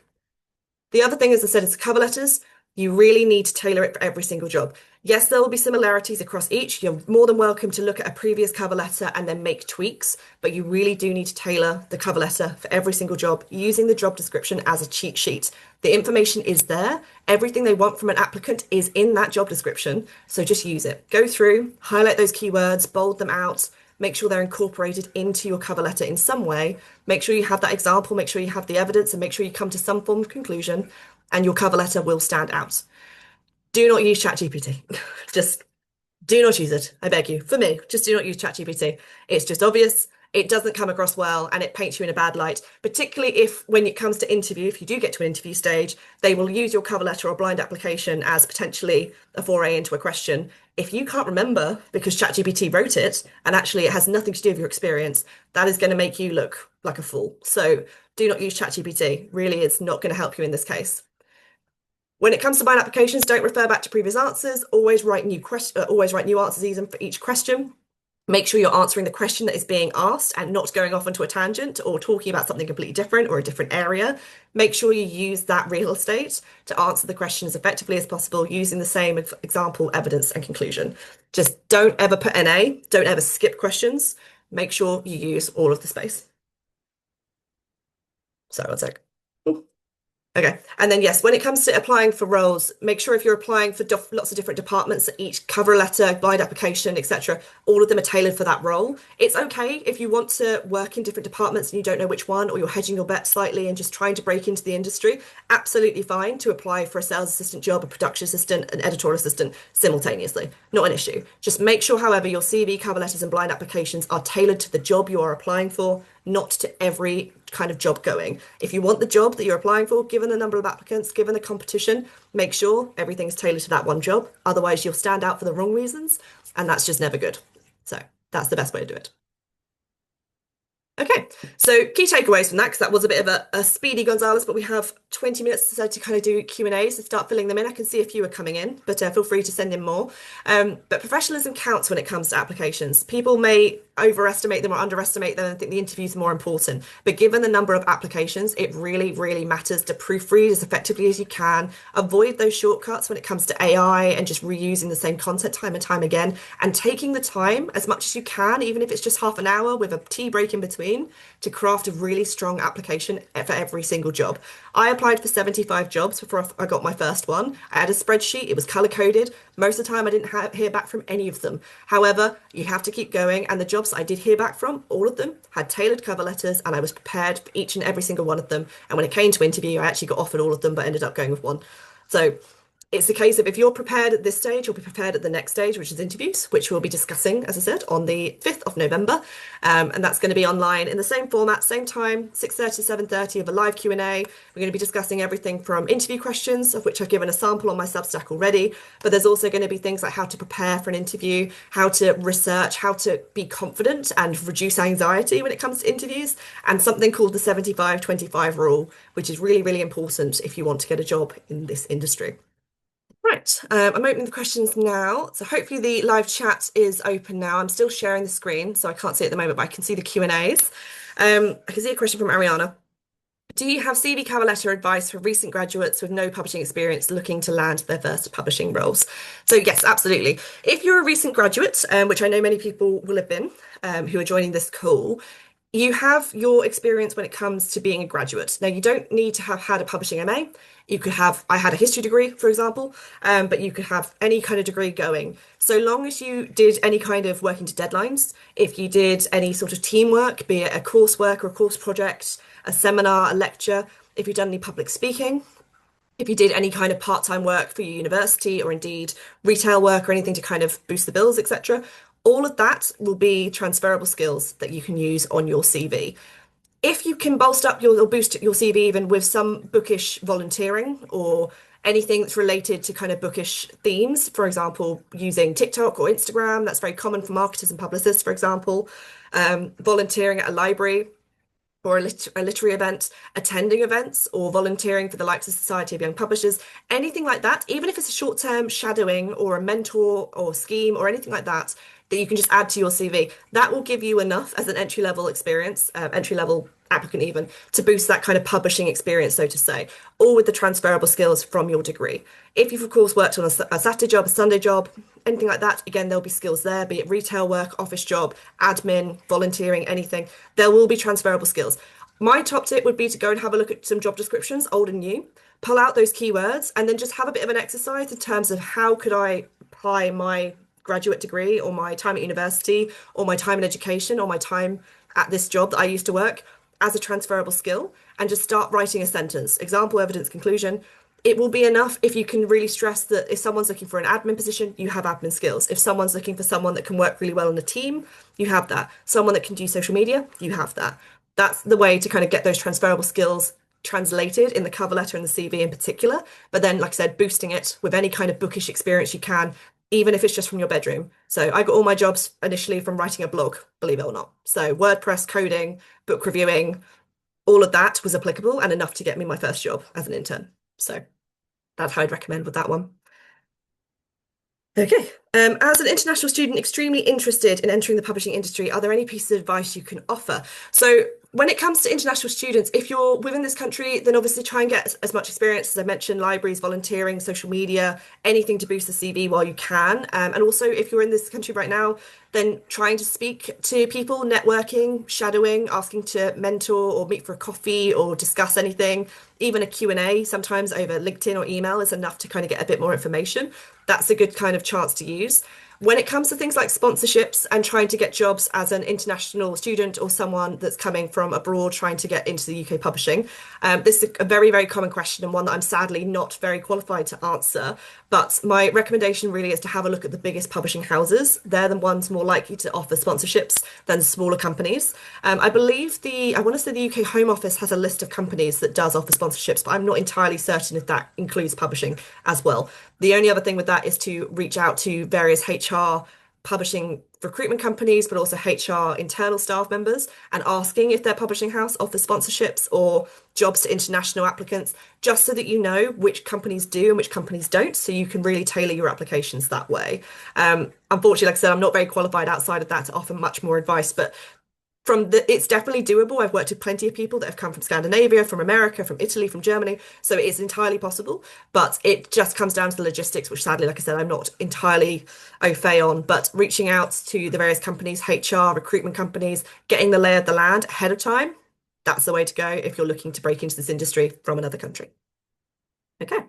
[SPEAKER 1] The other thing, as I said, is cover letters. You really need to tailor it for every single job. Yes, there will be similarities across each. You're more than welcome to look at a previous cover letter and then make tweaks, but you really do need to tailor the cover letter for every single job using the job description as a cheat sheet. The information is there. Everything they want from an applicant is in that job description. So just use it. Go through, highlight those keywords, bold them out, make sure they're incorporated into your cover letter in some way. Make sure you have that example, make sure you have the evidence, and make sure you come to some form of conclusion, and your cover letter will stand out. Do not use ChatGPT. Just do not use it. I beg you. For me, just do not use ChatGPT. It's just obvious. It doesn't come across well and it paints you in a bad light, particularly if when it comes to interview, if you do get to an interview stage, they will use your cover letter or blind application as potentially a foray into a question. If you can't remember because ChatGPT wrote it and actually it has nothing to do with your experience, that is going to make you look like a fool. So do not use ChatGPT. Really, it's not going to help you in this case. When it comes to blind applications, don't refer back to previous answers. Always write new answers even for each question. Make sure you're answering the question that is being asked and not going off onto a tangent or talking about something completely different or a different area. Make sure you use that real estate to answer the question as effectively as possible using the same example, evidence, and conclusion. Just don't ever put NA, don't ever skip questions. Make sure you use all of the space. Sorry, one sec. Okay. And then, yes, when it comes to applying for roles, make sure if you're applying for lots of different departments, each cover letter, blind application, etc., all of them are tailored for that role. It's okay if you want to work in different departments and you don't know which one, or you're hedging your bet slightly and just trying to break into the industry. Absolutely fine to apply for a sales assistant job, a production assistant, an editorial assistant simultaneously. Not an issue. Just make sure, however, your CV, cover letters, and blind applications are tailored to the job you are applying for, not to every kind of job going. If you want the job that you're applying for, given the number of applicants, given the competition, make sure everything's tailored to that one job. Otherwise, you'll stand out for the wrong reasons, and that's just never good. So that's the best way to do it. Okay, so key takeaways from that, because that was a bit of a speedy Gonzalez, but we have 20 minutes to kind of do Q&A, so start filling them in. I can see a few are coming in, but feel free to send in more. But professionalism counts when it comes to applications. People may overestimate them or underestimate them and think the interview is more important. But given the number of applications, it really, really matters to proofread as effectively as you can. Avoid those shortcuts when it comes to AI and just reusing the same content time and time again, and taking the time as much as you can, even if it's just half an hour with a tea break in between, to craft a really strong application for every single job. I applied for 75 jobs before I got my first one. I had a spreadsheet, it was color coded. Most of the time I didn't hear back from any of them. However, you have to keep going, and the jobs I did hear back from, all of them had tailored cover letters, and I was prepared for each and every single one of them. And when it came to interview, I actually got offered all of them, but ended up going with one. So it's the case of if you're prepared at this stage, you'll be prepared at the next stage, which is interviews, which we'll be discussing, as I said, on the 5th of November. And that's going to be online in the same format, same time, 6:30 to 7:30 of a live Q&A. We're going to be discussing everything from interview questions, of which I've given a sample on my Substack already, but there's also going to be things like how to prepare for an interview, how to research, how to be confident and reduce anxiety when it comes to interviews, and something called the 75-25 rule, which is really, really important if you want to get a job in this industry. Right, I'm opening the questions now. So hopefully the live chat is open now. I'm still sharing the screen, so I can't see it at the moment, but I can see the Q&As. I can see a question from Ariana. Do you have CV cover letter advice for recent graduates with no publishing experience looking to land their first publishing roles? So yes, absolutely. If you're a recent graduate, which I know many people will have been, who are joining this call, you have your experience when it comes to being a graduate. Now, you don't need to have had a publishing MA. You could have, I had a history degree, for example, but you could have any kind of degree going. So long as you did any kind of working to deadlines, if you did any sort of teamwork, be it a coursework or a course project, a seminar, a lecture, if you've done any public speaking, if you did any kind of part-time work for your university or indeed retail work or anything to kind of boost the bills, etc., all of that will be transferable skills that you can use on your CV. If you can bolster up or boost your CV even with some bookish volunteering or anything that's related to kind of bookish themes, for example, using TikTok or Instagram, that's very common for marketers and publicists, for example, volunteering at a library or a literary event, attending events, or volunteering for the likes of Society of Young Publishers, anything like that, even if it's a short-term shadowing or a mentor or scheme or anything like that, that you can just add to your CV. That will give you enough as an entry-level experience, entry-level applicant even, to boost that kind of publishing experience, so to say, all with the transferable skills from your degree. If you've, of course, worked on a Saturday job, a Sunday job, anything like that, again, there'll be skills there, be it retail work, office job, admin, volunteering, anything. There will be transferable skills. My top tip would be to go and have a look at some job descriptions, old and new, pull out those keywords, and then just have a bit of an exercise in terms of how could I apply my graduate degree or my time at university or my time in education or my time at this job that I used to work as a transferable skill, and just start writing a sentence. Example, evidence, conclusion. It will be enough if you can really stress that if someone's looking for an admin position, you have admin skills. If someone's looking for someone that can work really well in a team, you have that. Someone that can do social media, you have that. That's the way to kind of get those transferable skills translated in the cover letter and the CV in particular. But then, like I said, boosting it with any kind of bookish experience you can, even if it's just from your bedroom. So I got all my jobs initially from writing a blog, believe it or not. So WordPress, coding, book reviewing, all of that was applicable and enough to get me my first job as an intern. So that's how I'd recommend with that one. Okay. As an international student extremely interested in entering the publishing industry, are there any pieces of advice you can offer? So when it comes to international students, if you're within this country, then obviously try and get as much experience as I mentioned, libraries, volunteering, social media, anything to boost the CV while you can. And also, if you're in this country right now, then trying to speak to people, networking, shadowing, asking to mentor or meet for a coffee or discuss anything, even a Q&A sometimes over LinkedIn or email is enough to kind of get a bit more information. That's a good kind of chance to use. When it comes to things like sponsorships and trying to get jobs as an international student or someone that's coming from abroad trying to get into the UK publishing, this is a very, very common question and one that I'm sadly not very qualified to answer. But my recommendation really is to have a look at the biggest publishing houses. They're the ones more likely to offer sponsorships than smaller companies. I believe I want to say the UK Home Office has a list of companies that does offer sponsorships, but I'm not entirely certain if that includes publishing as well. The only other thing with that is to reach out to various HR publishing recruitment companies, but also HR internal staff members, and asking if their publishing house offers sponsorships or jobs to international applicants, just so that you know which companies do and which companies don't, so you can really tailor your applications that way. Unfortunately, like I said, I'm not very qualified outside of that to offer much more advice, but it's definitely doable. I've worked with plenty of people that have come from Scandinavia, from America, from Italy, from Germany. So it is entirely possible, but it just comes down to the logistics, which sadly, like I said, I'm not entirely au fait on, but reaching out to the various companies, HR, recruitment companies, getting the lay of the land ahead of time, that's the way to go if you're looking to break into this industry from another country. Okay.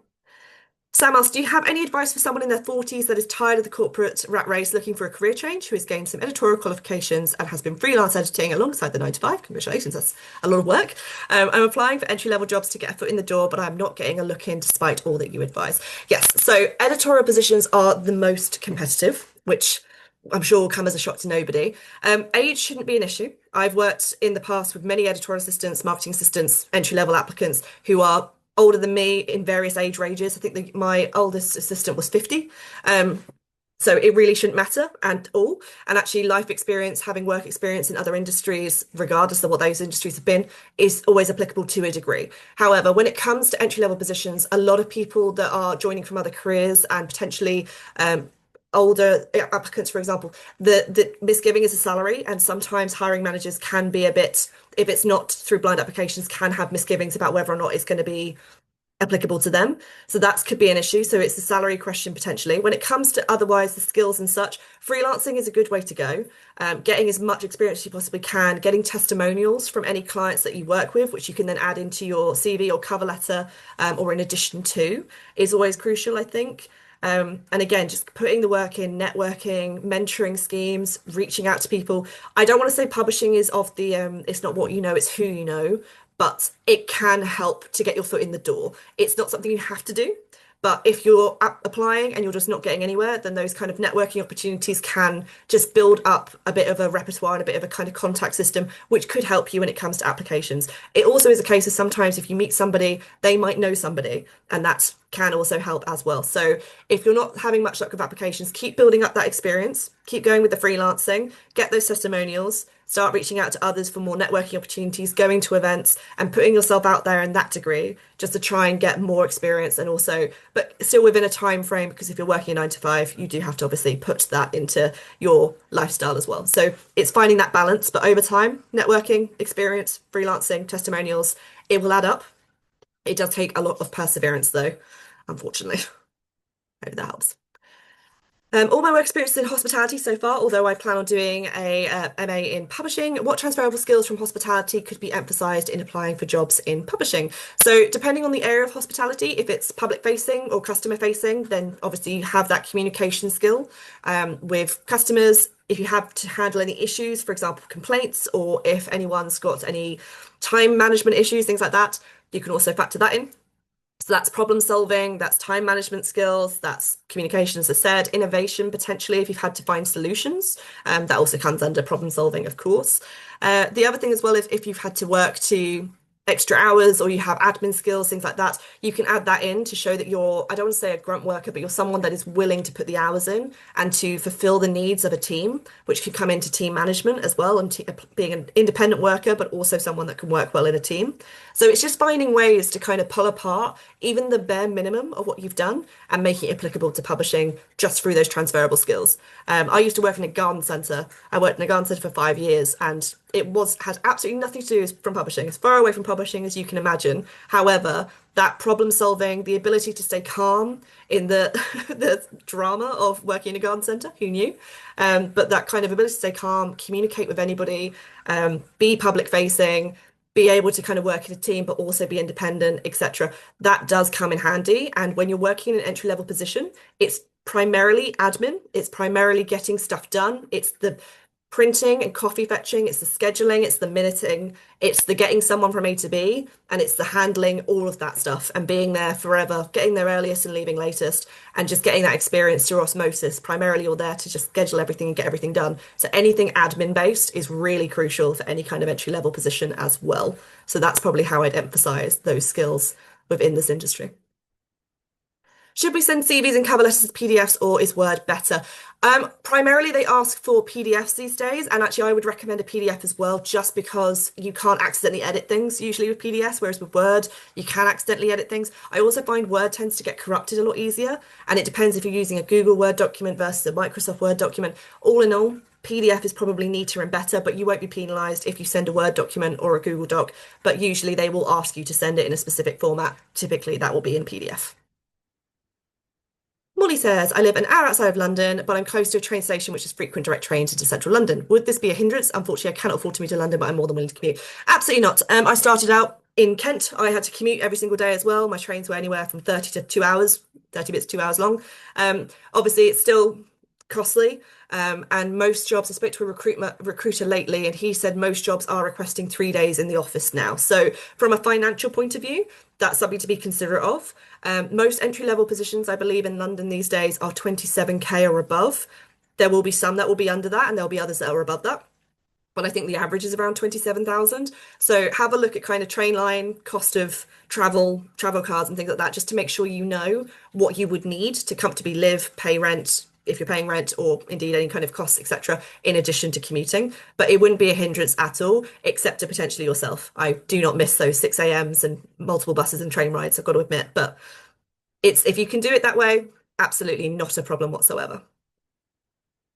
[SPEAKER 1] Samas, do you have any advice for someone in their 40s that is tired of the corporate rat race, looking for a career change, who has gained some editorial qualifications and has been freelance editing alongside the 9 to 5? Congratulations, that's a lot of work. I'm applying for entry-level jobs to get a foot in the door, but I'm not getting a look in despite all that you advise. Yes, so editorial positions are the most competitive, which I'm sure will come as a shock to nobody. Age shouldn't be an issue. I've worked in the past with many editorial assistants, marketing assistants, entry-level applicants who are older than me in various age ranges. I think my oldest assistant was 50. So it really shouldn't matter at all. And actually life experience, having work experience in other industries, regardless of what those industries have been, is always applicable to a degree. However, when it comes to entry-level positions, a lot of people that are joining from other careers and potentially older applicants, for example, the misgiving is a salary, and sometimes hiring managers can be a bit, if it's not through blind applications, can have misgivings about whether or not it's going to be applicable to them. So that could be an issue. So it's a salary question potentially. When it comes to otherwise the skills and such, freelancing is a good way to go. Getting as much experience as you possibly can, getting testimonials from any clients that you work with, which you can then add into your CV or cover letter, or in addition to, is always crucial, I think. And again, just putting the work in, networking, mentoring schemes, reaching out to people. I don't want to say publishing is of the, it's not what you know, it's who you know, but it can help to get your foot in the door. It's not something you have to do, but if you're applying and you're just not getting anywhere, then those kind of networking opportunities can just build up a bit of a repertoire and a bit of a kind of contact system, which could help you when it comes to applications. It also is a case of sometimes if you meet somebody, they might know somebody, and that's can also help as well. So if you're not having much luck with applications, keep building up that experience, keep going with the freelancing, get those testimonials, start reaching out to others for more networking opportunities, going to events and putting yourself out there in that degree just to try and get more experience and also, but still within a time frame, because if you're working a 9 to 5, you do have to obviously put that into your lifestyle as well. So it's finding that balance, but over time, networking, experience, freelancing, testimonials, it will add up. It does take a lot of perseverance though, unfortunately. Hope that helps. All my work experience in hospitality so far, although I plan on doing a MA in publishing, what transferable skills from hospitality could be emphasised in applying for jobs in publishing? So depending on the area of hospitality, if it's public facing or customer facing, then obviously you have that communication skill with customers. If you have to handle any issues, for example, complaints, or if anyone's got any time management issues, things like that, you can also factor that in. So that's problem solving, that's time management skills, that's communication, as I said, innovation potentially if you've had to find solutions. That also comes under problem solving, of course. The other thing as well is if you've had to work to extra hours or you have admin skills, things like that, you can add that in to show that you're, I don't want to say a grunt worker, but you're someone that is willing to put the hours in and to fulfill the needs of a team, which could come into team management as well and being an independent worker, but also someone that can work well in a team. So it's just finding ways to kind of pull apart even the bare minimum of what you've done and making it applicable to publishing just through those transferable skills. I used to work in a garden centre. I worked in a garden centre for 5 years and it had absolutely nothing to do from publishing, as far away from publishing as you can imagine. However, that problem solving, the ability to stay calm in the the drama of working in a garden centre, who knew? But that kind of ability to stay calm, communicate with anybody, be public facing, be able to kind of work in a team, but also be independent, etc. That does come in handy. And when you're working in an entry-level position, it's primarily admin, it's primarily getting stuff done, it's the printing and coffee fetching, it's the scheduling, it's the minuting, it's the getting someone from A to B, and it's the handling all of that stuff and being there forever, getting there earliest and leaving latest, and just getting that experience through osmosis. Primarily, you're there to just schedule everything and get everything done. So anything admin based is really crucial for any kind of entry level position as well. So that's probably how I'd emphasize those skills within this industry. Should we send CVs and cover letters as PDFs or is Word better? Primarily, they ask for PDFs these days, and actually, I would recommend a PDF as well, just because you can't accidentally edit things usually with PDFs, whereas with Word, you can accidentally edit things. I also find Word tends to get corrupted a lot easier, and it depends if you're using a Google Word document versus a Microsoft Word document. All in all, PDF is probably neater and better, but you won't be penalised if you send a Word document or a Google Doc, but usually they will ask you to send it in a specific format. Typically, that will be in PDF. Molly says, I live an hour outside of London, but I'm close to a train station which is frequent direct trains into central London. Would this be a hindrance? Unfortunately, I cannot afford to move to London, but I'm more than willing to commute. Absolutely not. I started out in Kent. I had to commute every single day as well. My trains were anywhere from 30 to 2 hours, 30 minutes, 2 hours long. Obviously, it's still costly. And most jobs, I spoke to a recruiter lately, and he said most jobs are requesting 3 days in the office now. So from a financial point of view, that's something to be considerate of. Most entry-level positions, I believe, in London these days are 27k or above. There will be some that will be under that, and there'll be others that are above that. But I think the average is around 27,000. So have a look at kind of train line, cost of travel cards and things like that, just to make sure you know what you would need to comfortably live, pay rent, if you're paying rent or indeed any kind of costs, etc., in addition to commuting. But it wouldn't be a hindrance at all, except to potentially yourself. I do not miss those 6 a.m.s and multiple buses and train rides, I've got to admit. But it's if you can do it that way, absolutely not a problem whatsoever.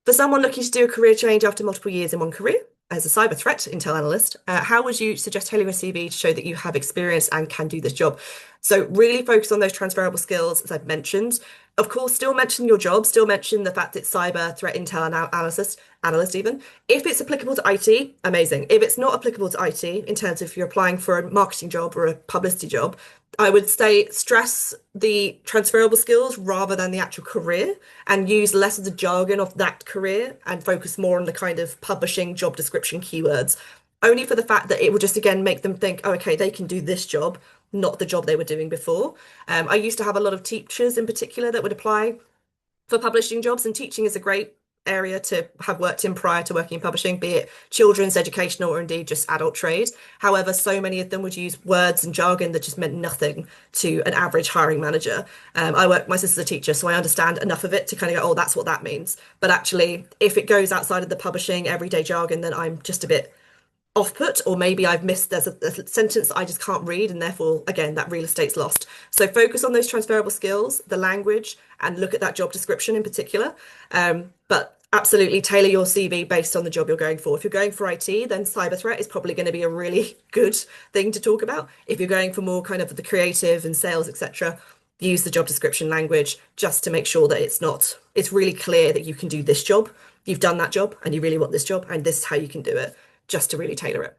[SPEAKER 1] For someone looking to do a career change after multiple years in one career, as a cyber threat intel analyst, how would you suggest tailoring a CV to show that you have experience and can do this job? So really focus on those transferable skills, as I've mentioned. Of course, still mention your job, still mention the fact it's cyber threat intel analyst even. If it's applicable to IT, amazing. If it's not applicable to IT, in terms of if you're applying for a marketing job or a publicity job, I would say stress the transferable skills rather than the actual career and use less of the jargon of that career and focus more on the kind of publishing job description keywords. Only for the fact that it will just again make them think, oh, okay, they can do this job, not the job they were doing before. I used to have a lot of teachers in particular that would apply for publishing jobs, and teaching is a great area to have worked in prior to working in publishing, be it children's, educational, or indeed just adult trade. However, so many of them would use words and jargon that just meant nothing to an average hiring manager. My sister's a teacher, so I understand enough of it to kind of go, oh, that's what that means. But actually, if it goes outside of the publishing everyday jargon, then I'm just a bit off-put, or maybe I've missed, there's a sentence that I just can't read, and therefore, again, that real estate's lost. So focus on those transferable skills, the language, and look at that job description in particular. But absolutely tailor your CV based on the job you're going for. If you're going for IT, then cyber threat is probably going to be a really good thing to talk about. If you're going for more kind of the creative and sales, etc., use the job description language just to make sure that it's really clear that you can do this job, you've done that job, and you really want this job, and this is how you can do it, just to really tailor it.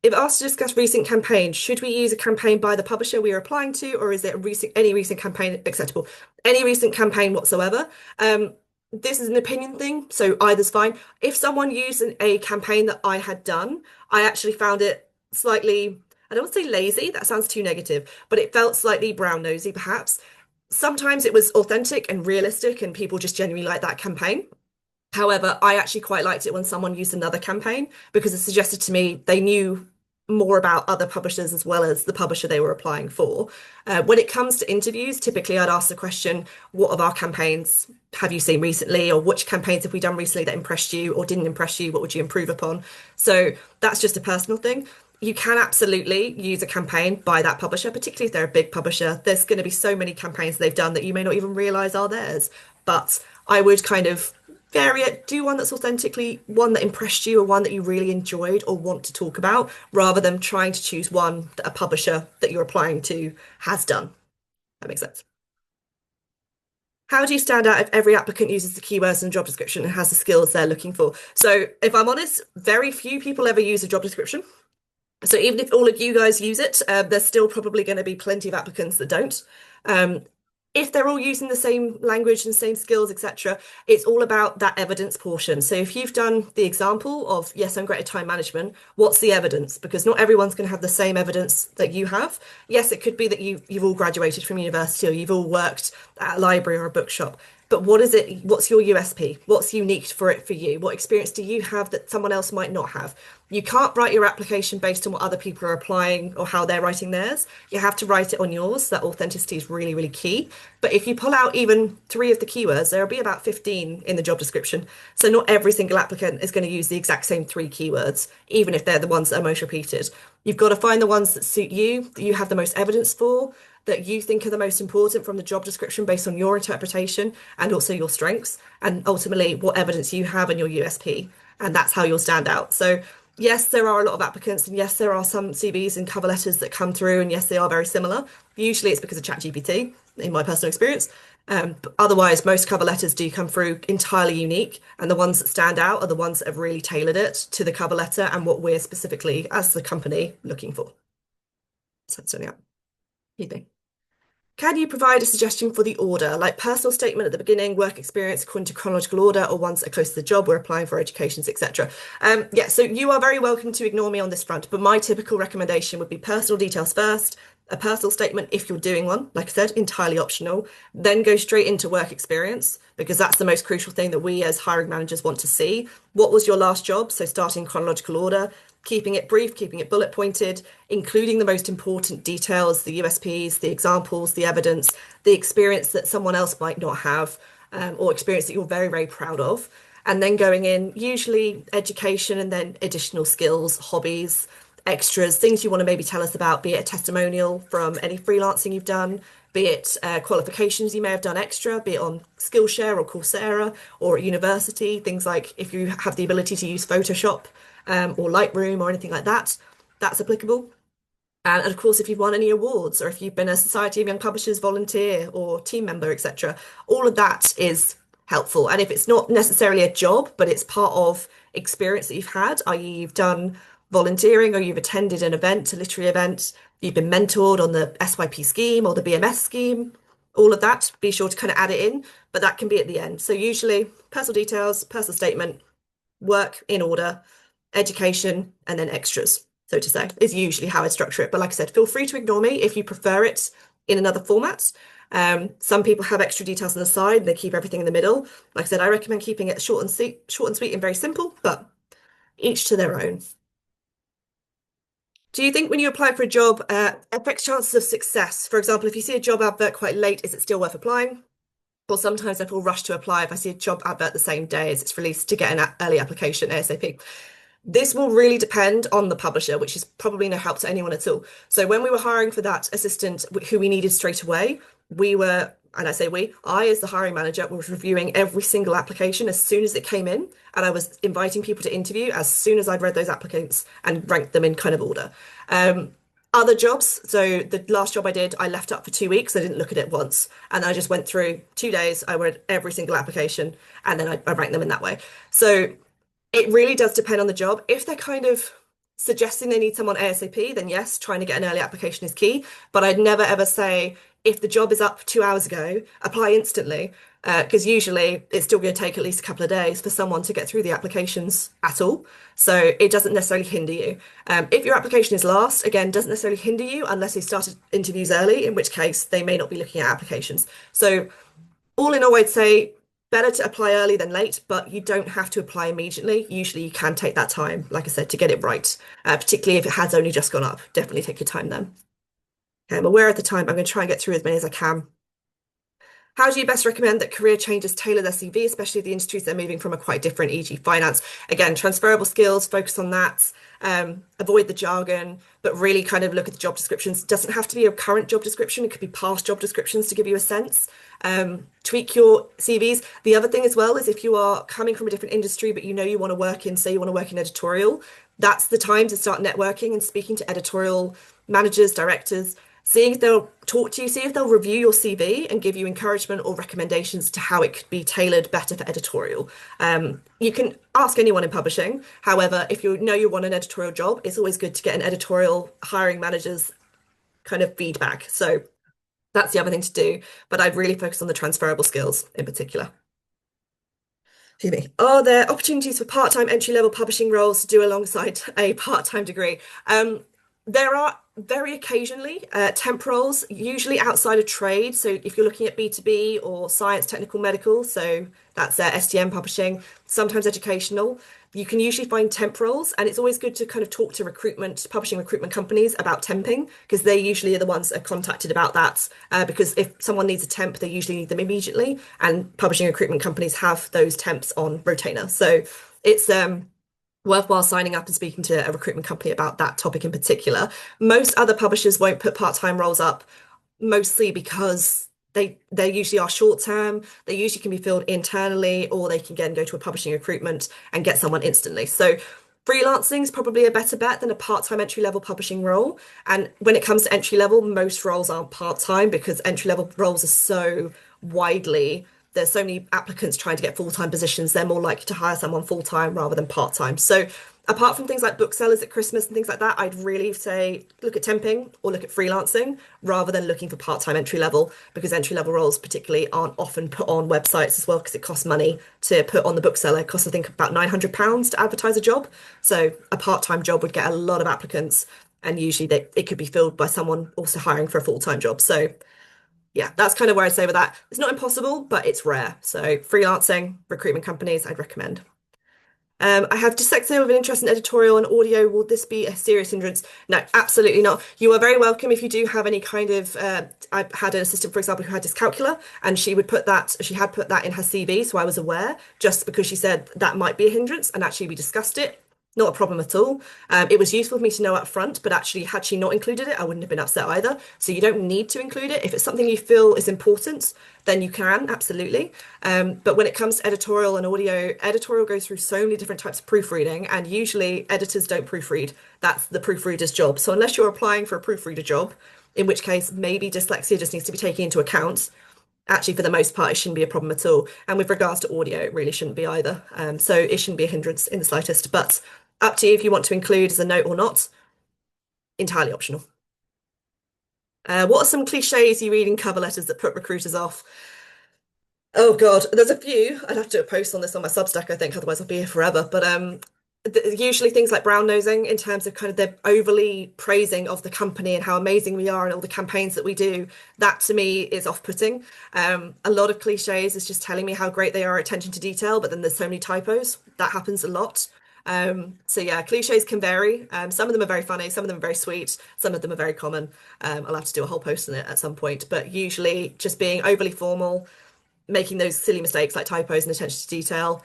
[SPEAKER 1] If asked to discuss recent campaigns, should we use a campaign by the publisher we are applying to, or is it any recent campaign acceptable? Any recent campaign whatsoever. This is an opinion thing, so either's fine. If someone used a campaign that I had done, I actually found it slightly, I don't want to say lazy, that sounds too negative, but it felt slightly brown nosy perhaps. Sometimes it was authentic and realistic and people just genuinely liked that campaign. However, I actually quite liked it when someone used another campaign because it suggested to me they knew more about other publishers as well as the publisher they were applying for. When it comes to interviews, typically I'd ask the question, what of our campaigns have you seen recently, or which campaigns have we done recently that impressed you or didn't impress you? What would you improve upon? So that's just a personal thing. You can absolutely use a campaign by that publisher, particularly if they're a big publisher. There's going to be so many campaigns they've done that you may not even realize are theirs. But I would kind of vary it, do one that's authentically one that impressed you or one that you really enjoyed or want to talk about, rather than trying to choose one that a publisher that you're applying to has done. That makes sense. How do you stand out if every applicant uses the keywords in the job description and has the skills they're looking for? So if I'm honest, very few people ever use a job description. So even if all of you guys use it, there's still probably going to be plenty of applicants that don't. If they're all using the same language and same skills, etc., it's all about that evidence portion. So if you've done the example of, yes, I'm great at time management, what's the evidence? Because not everyone's going to have the same evidence that you have. Yes, it could be that you've all graduated from university or you've all worked at a library or a bookshop. But what is it? What's your USP? What's unique for it for you? What experience do you have that someone else might not have? You can't write your application based on what other people are applying or how they're writing theirs. You have to write it on yours. That authenticity is really, really key. But if you pull out even 3 of the keywords, there'll be about 15 in the job description. So not every single applicant is going to use the exact same 3 keywords, even if they're the ones that are most repeated. You've got to find the ones that suit you, that you have the most evidence for, that you think are the most important from the job description based on your interpretation and also your strengths, and ultimately what evidence you have and your USP. And that's how you'll stand out. So yes, there are a lot of applicants, and yes, there are some CVs and cover letters that come through, and yes, they are very similar. Usually it's because of ChatGPT, in my personal experience. But otherwise, most cover letters do come through entirely unique, and the ones that stand out are the ones that have really tailored it to the cover letter and what we're specifically, as the company, looking for. So that's only out. Keeping. Can you provide a suggestion for the order, like personal statement at the beginning, work experience according to chronological order, or ones that are close to the job we're applying for, educations, etc.? Yeah, so you are very welcome to ignore me on this front, but my typical recommendation would be personal details first, a personal statement if you're doing one, like I said, entirely optional, then go straight into work experience, because that's the most crucial thing that we as hiring managers want to see. What was your last job? So starting chronological order, keeping it brief, keeping it bullet pointed, including the most important details, the USPs, the examples, the evidence, the experience that someone else might not have, or experience that you're very, very proud of. And then going in, usually education and then additional skills, hobbies, extras, things you want to maybe tell us about, be it a testimonial from any freelancing you've done, be it qualifications you may have done extra, be it on Skillshare or Coursera or at university, things like if you have the ability to use Photoshop, or Lightroom or anything like that, that's applicable. And of course, if you've won any awards or if you've been a Society of Young Publishers volunteer or team member, etc., all of that is helpful. And if it's not necessarily a job, but it's part of experience that you've had, i.e. you've done volunteering or you've attended an event, a literary event, you've been mentored on the SYP scheme or the BMS scheme, all of that, be sure to kind of add it in, but that can be at the end. So usually personal details, personal statement, work in order, education, and then extras, so to say, is usually how I structure it. But like I said, feel free to ignore me if you prefer it in another format. Some people have extra details on the side and they keep everything in the middle. Like I said, I recommend keeping it short and sweet and very simple, but each to their own. Do you think when you apply for a job, affects chances of success? For example, if you see a job advert quite late, is it still worth applying? Or sometimes I feel rushed to apply if I see a job advert the same day as it's released to get an early application ASAP. This will really depend on the publisher, which is probably no help to anyone at all. So when we were hiring for that assistant who we needed straight away, we were, and I say we, I as the hiring manager was reviewing every single application as soon as it came in, and I was inviting people to interview as soon as I'd read those applicants and ranked them in kind of order. Other jobs, so the last job I did, I left up for 2 weeks. I didn't look at it once. And I just went through 2 days. I read every single application and then I ranked them in that way. So it really does depend on the job. If they're kind of suggesting they need someone ASAP, then yes, trying to get an early application is key. But I'd never ever say, if the job is up 2 hours ago, apply instantly. Because usually it's still going to take at least a couple of days for someone to get through the applications at all. So it doesn't necessarily hinder you. If your application is last, again, doesn't necessarily hinder you unless they started interviews early, in which case they may not be looking at applications. So all in all, I'd say better to apply early than late, but you don't have to apply immediately. Usually you can take that time, like I said, to get it right, particularly if it has only just gone up. Definitely take your time then. Okay, I'm aware of the time. I'm going to try and get through as many as I can. How do you best recommend that career changes tailor their CV, especially the industries they're moving from are quite different, e.g. finance? Again, transferable skills, focus on that, avoid the jargon, but really kind of look at the job descriptions. It doesn't have to be a current job description. It could be past job descriptions to give you a sense. Tweak your CVs. The other thing as well is if you are coming from a different industry, but you know you want to work in, say you want to work in editorial, that's the time to start networking and speaking to editorial managers, directors, seeing if they'll talk to you, see if they'll review your CV and give you encouragement or recommendations to how it could be tailored better for editorial. You can ask anyone in publishing. However, if you know you want an editorial job, it's always good to get an editorial hiring manager's kind of feedback. So that's the other thing to do. But I'd really focus on the transferable skills in particular. Excuse me. Are there opportunities for part-time entry-level publishing roles to do alongside a part-time degree? There are very occasionally temp roles, usually outside of trade. So if you're looking at B2B or science, technical, medical, so that's STM publishing, sometimes educational, you can usually find temp roles. And it's always good to kind of talk to publishing recruitment companies about temping, because they usually are the ones that are contacted about that. Because if someone needs a temp, they usually need them immediately. And publishing recruitment companies have those temps on retainer. So it's worthwhile signing up and speaking to a recruitment company about that topic in particular. Most other publishers won't put part-time roles up, mostly because they usually are short-term. They usually can be filled internally, or they can again go to a publishing recruitment and get someone instantly. So freelancing is probably a better bet than a part-time entry-level publishing role. And when it comes to entry-level, most roles aren't part-time because entry-level roles are so widely, there's so many applicants trying to get full-time positions, they're more likely to hire someone full-time rather than part-time. So apart from things like booksellers at Christmas and things like that, I'd really say look at temping or look at freelancing rather than looking for part-time entry level, because entry level roles particularly aren't often put on websites as well, because it costs money to put on the bookseller. It costs, I think, about £900 to advertise a job. So a part-time job would get a lot of applicants, and usually it could be filled by someone also hiring for a full-time job. So yeah, that's kind of where I'd say with that. It's not impossible, but it's rare. So freelancing, recruitment companies, I'd recommend. I have dyslexia with an interest in editorial and audio. Will this be a serious hindrance? No, absolutely not. You are very welcome if you do have any kind of. I had an assistant, for example, who had dyscalculia, and she had put that in her CV, so I was aware, just because she said that might be a hindrance, and actually we discussed it. Not a problem at all. It was useful for me to know up front, but actually, had she not included it, I wouldn't have been upset either. So you don't need to include it. If it's something you feel is important, then you can, absolutely. But when it comes to editorial and audio, editorial goes through so many different types of proofreading, and usually editors don't proofread. That's the proofreader's job. So unless you're applying for a proofreader job, in which case maybe dyslexia just needs to be taken into account, actually, for the most part, it shouldn't be a problem at all. And with regards to audio, it really shouldn't be either. So it shouldn't be a hindrance in the slightest. But up to you if you want to include as a note or not. Entirely optional. What are some cliches you read in cover letters that put recruiters off? Oh God, there's a few. I'd have to do a post on this on my Substack, I think, otherwise I'll be here forever. But Usually things like brown nosing in terms of kind of the overly praising of the company and how amazing we are and all the campaigns that we do, that to me is off-putting. A lot of cliches is just telling me how great they are at attention to detail, but then there's so many typos. That happens a lot. So yeah, cliches can vary. Some of them are very funny, some of them are very sweet, some of them are very common. I'll have to do a whole post on it at some point, but usually just being overly formal, making those silly mistakes like typos and attention to detail,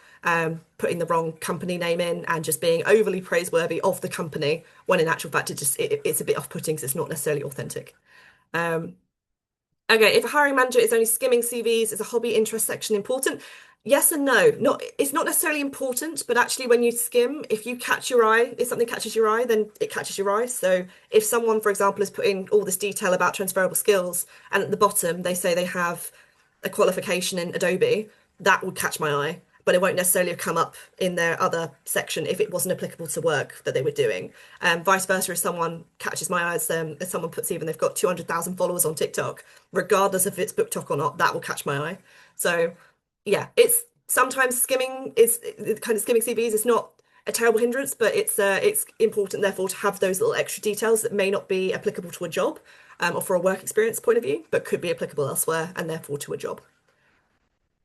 [SPEAKER 1] putting the wrong company name in, and just being overly praiseworthy of the company when in actual fact it's a bit off-putting because it's not necessarily authentic. Um, Okay, if a hiring manager is only skimming CVs, is a hobby interest section important? Yes and no. Not, it's not necessarily important, but actually when you skim, if you catch your eye, if something catches your eye, then it catches your eye. So if someone, for example, is putting all this detail about transferable skills and at the bottom they say they have a qualification in Adobe, that would catch my eye. But it won't necessarily have come up in their other section if it wasn't applicable to work that they were doing. Vice versa, if someone catches my eye as someone puts even they've got 200,000 followers on TikTok, regardless if it's BookTok or not, that will catch my eye. So yeah, it's sometimes skimming is kind of skimming CVs is not a terrible hindrance, but it's important therefore to have those little extra details that may not be applicable to a job or for a work experience point of view, but could be applicable elsewhere and therefore to a job.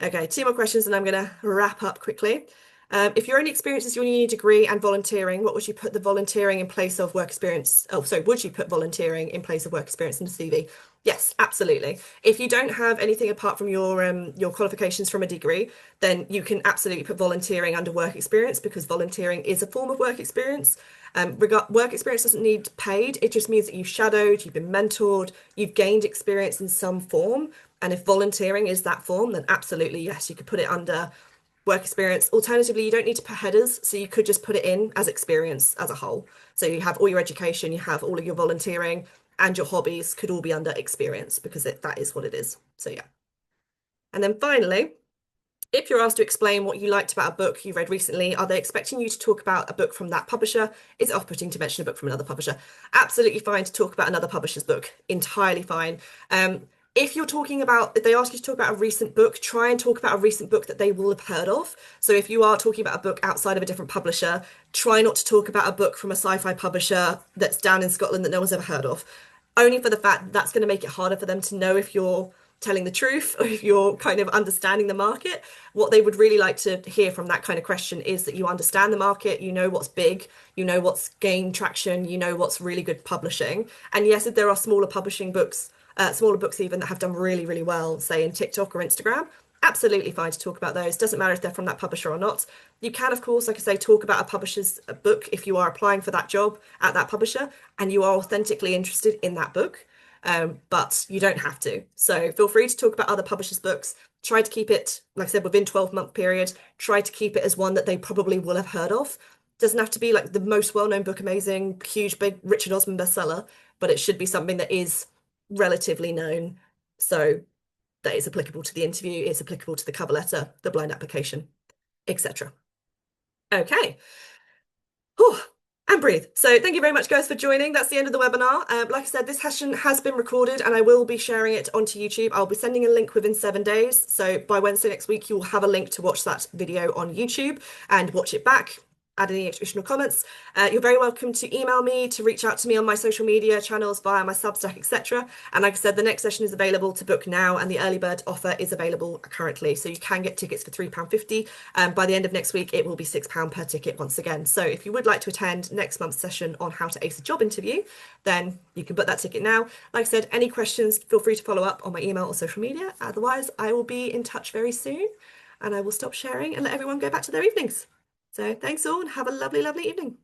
[SPEAKER 1] Okay, two more questions and I'm going to wrap up quickly. If your only experience is your uni degree and volunteering, what would you put the volunteering in place of work experience? Oh, sorry, would you put volunteering in place of work experience in the CV? Yes, absolutely. If you don't have anything apart from your qualifications from a degree, then you can absolutely put volunteering under work experience because volunteering is a form of work experience. Work experience doesn't need paid. It just means that you've shadowed, you've been mentored, you've gained experience in some form. And if volunteering is that form, then absolutely, yes, you could put it under work experience. Alternatively, you don't need to put headers, so you could just put it in as experience as a whole. So you have all your education, you have all of your volunteering, and your hobbies could all be under experience because that is what it is. So yeah. And then finally, if you're asked to explain what you liked about a book you read recently, are they expecting you to talk about a book from that publisher? Is it off-putting to mention a book from another publisher? Absolutely fine to talk about another publisher's book. Entirely fine. If you're talking about, if they ask you to talk about a recent book, try and talk about a recent book that they will have heard of. So if you are talking about a book outside of a different publisher, try not to talk about a book from a sci-fi publisher that's down in Scotland that no one's ever heard of. Only for the fact that that's going to make it harder for them to know if you're telling the truth or if you're kind of understanding the market. What they would really like to hear from that kind of question is that you understand the market, you know what's big, you know what's gained traction, you know what's really good publishing. And yes, if there are smaller publishing books, smaller books even that have done really, really well, say in TikTok or Instagram, absolutely fine to talk about those. Doesn't matter if they're from that publisher or not. You can, of course, like I say, talk about a publisher's book if you are applying for that job at that publisher and you are authentically interested in that book. But you don't have to. So feel free to talk about other publishers' books. Try to keep it, like I said, within 12-month period. Try to keep it as one that they probably will have heard of. Doesn't have to be like the most well-known book, amazing, huge, big Richard Osman bestseller, but it should be something that is relatively known. So that is applicable to the interview, it's applicable to the cover letter, the blind application, etc. Okay. Whew, and breathe. So thank you very much, guys, for joining. That's the end of the webinar. Like I said, this session has been recorded and I will be sharing it onto YouTube. I'll be sending a link within 7 days. So by Wednesday next week, you'll have a link to watch that video on YouTube and watch it back. Add any additional comments. You're very welcome to email me, to reach out to me on my social media channels via my Substack, etc. And like I said, the next session is available to book now and the early bird offer is available currently. So you can get tickets for £3.50. By the end of next week, it will be £6 per ticket once again. So if you would like to attend next month's session on how to ace a job interview, then you can book that ticket now. Like I said, any questions, feel free to follow up on my email or social media. Otherwise, I will be in touch very soon and I will stop sharing and let everyone go back to their evenings. So thanks all and have a lovely, lovely evening.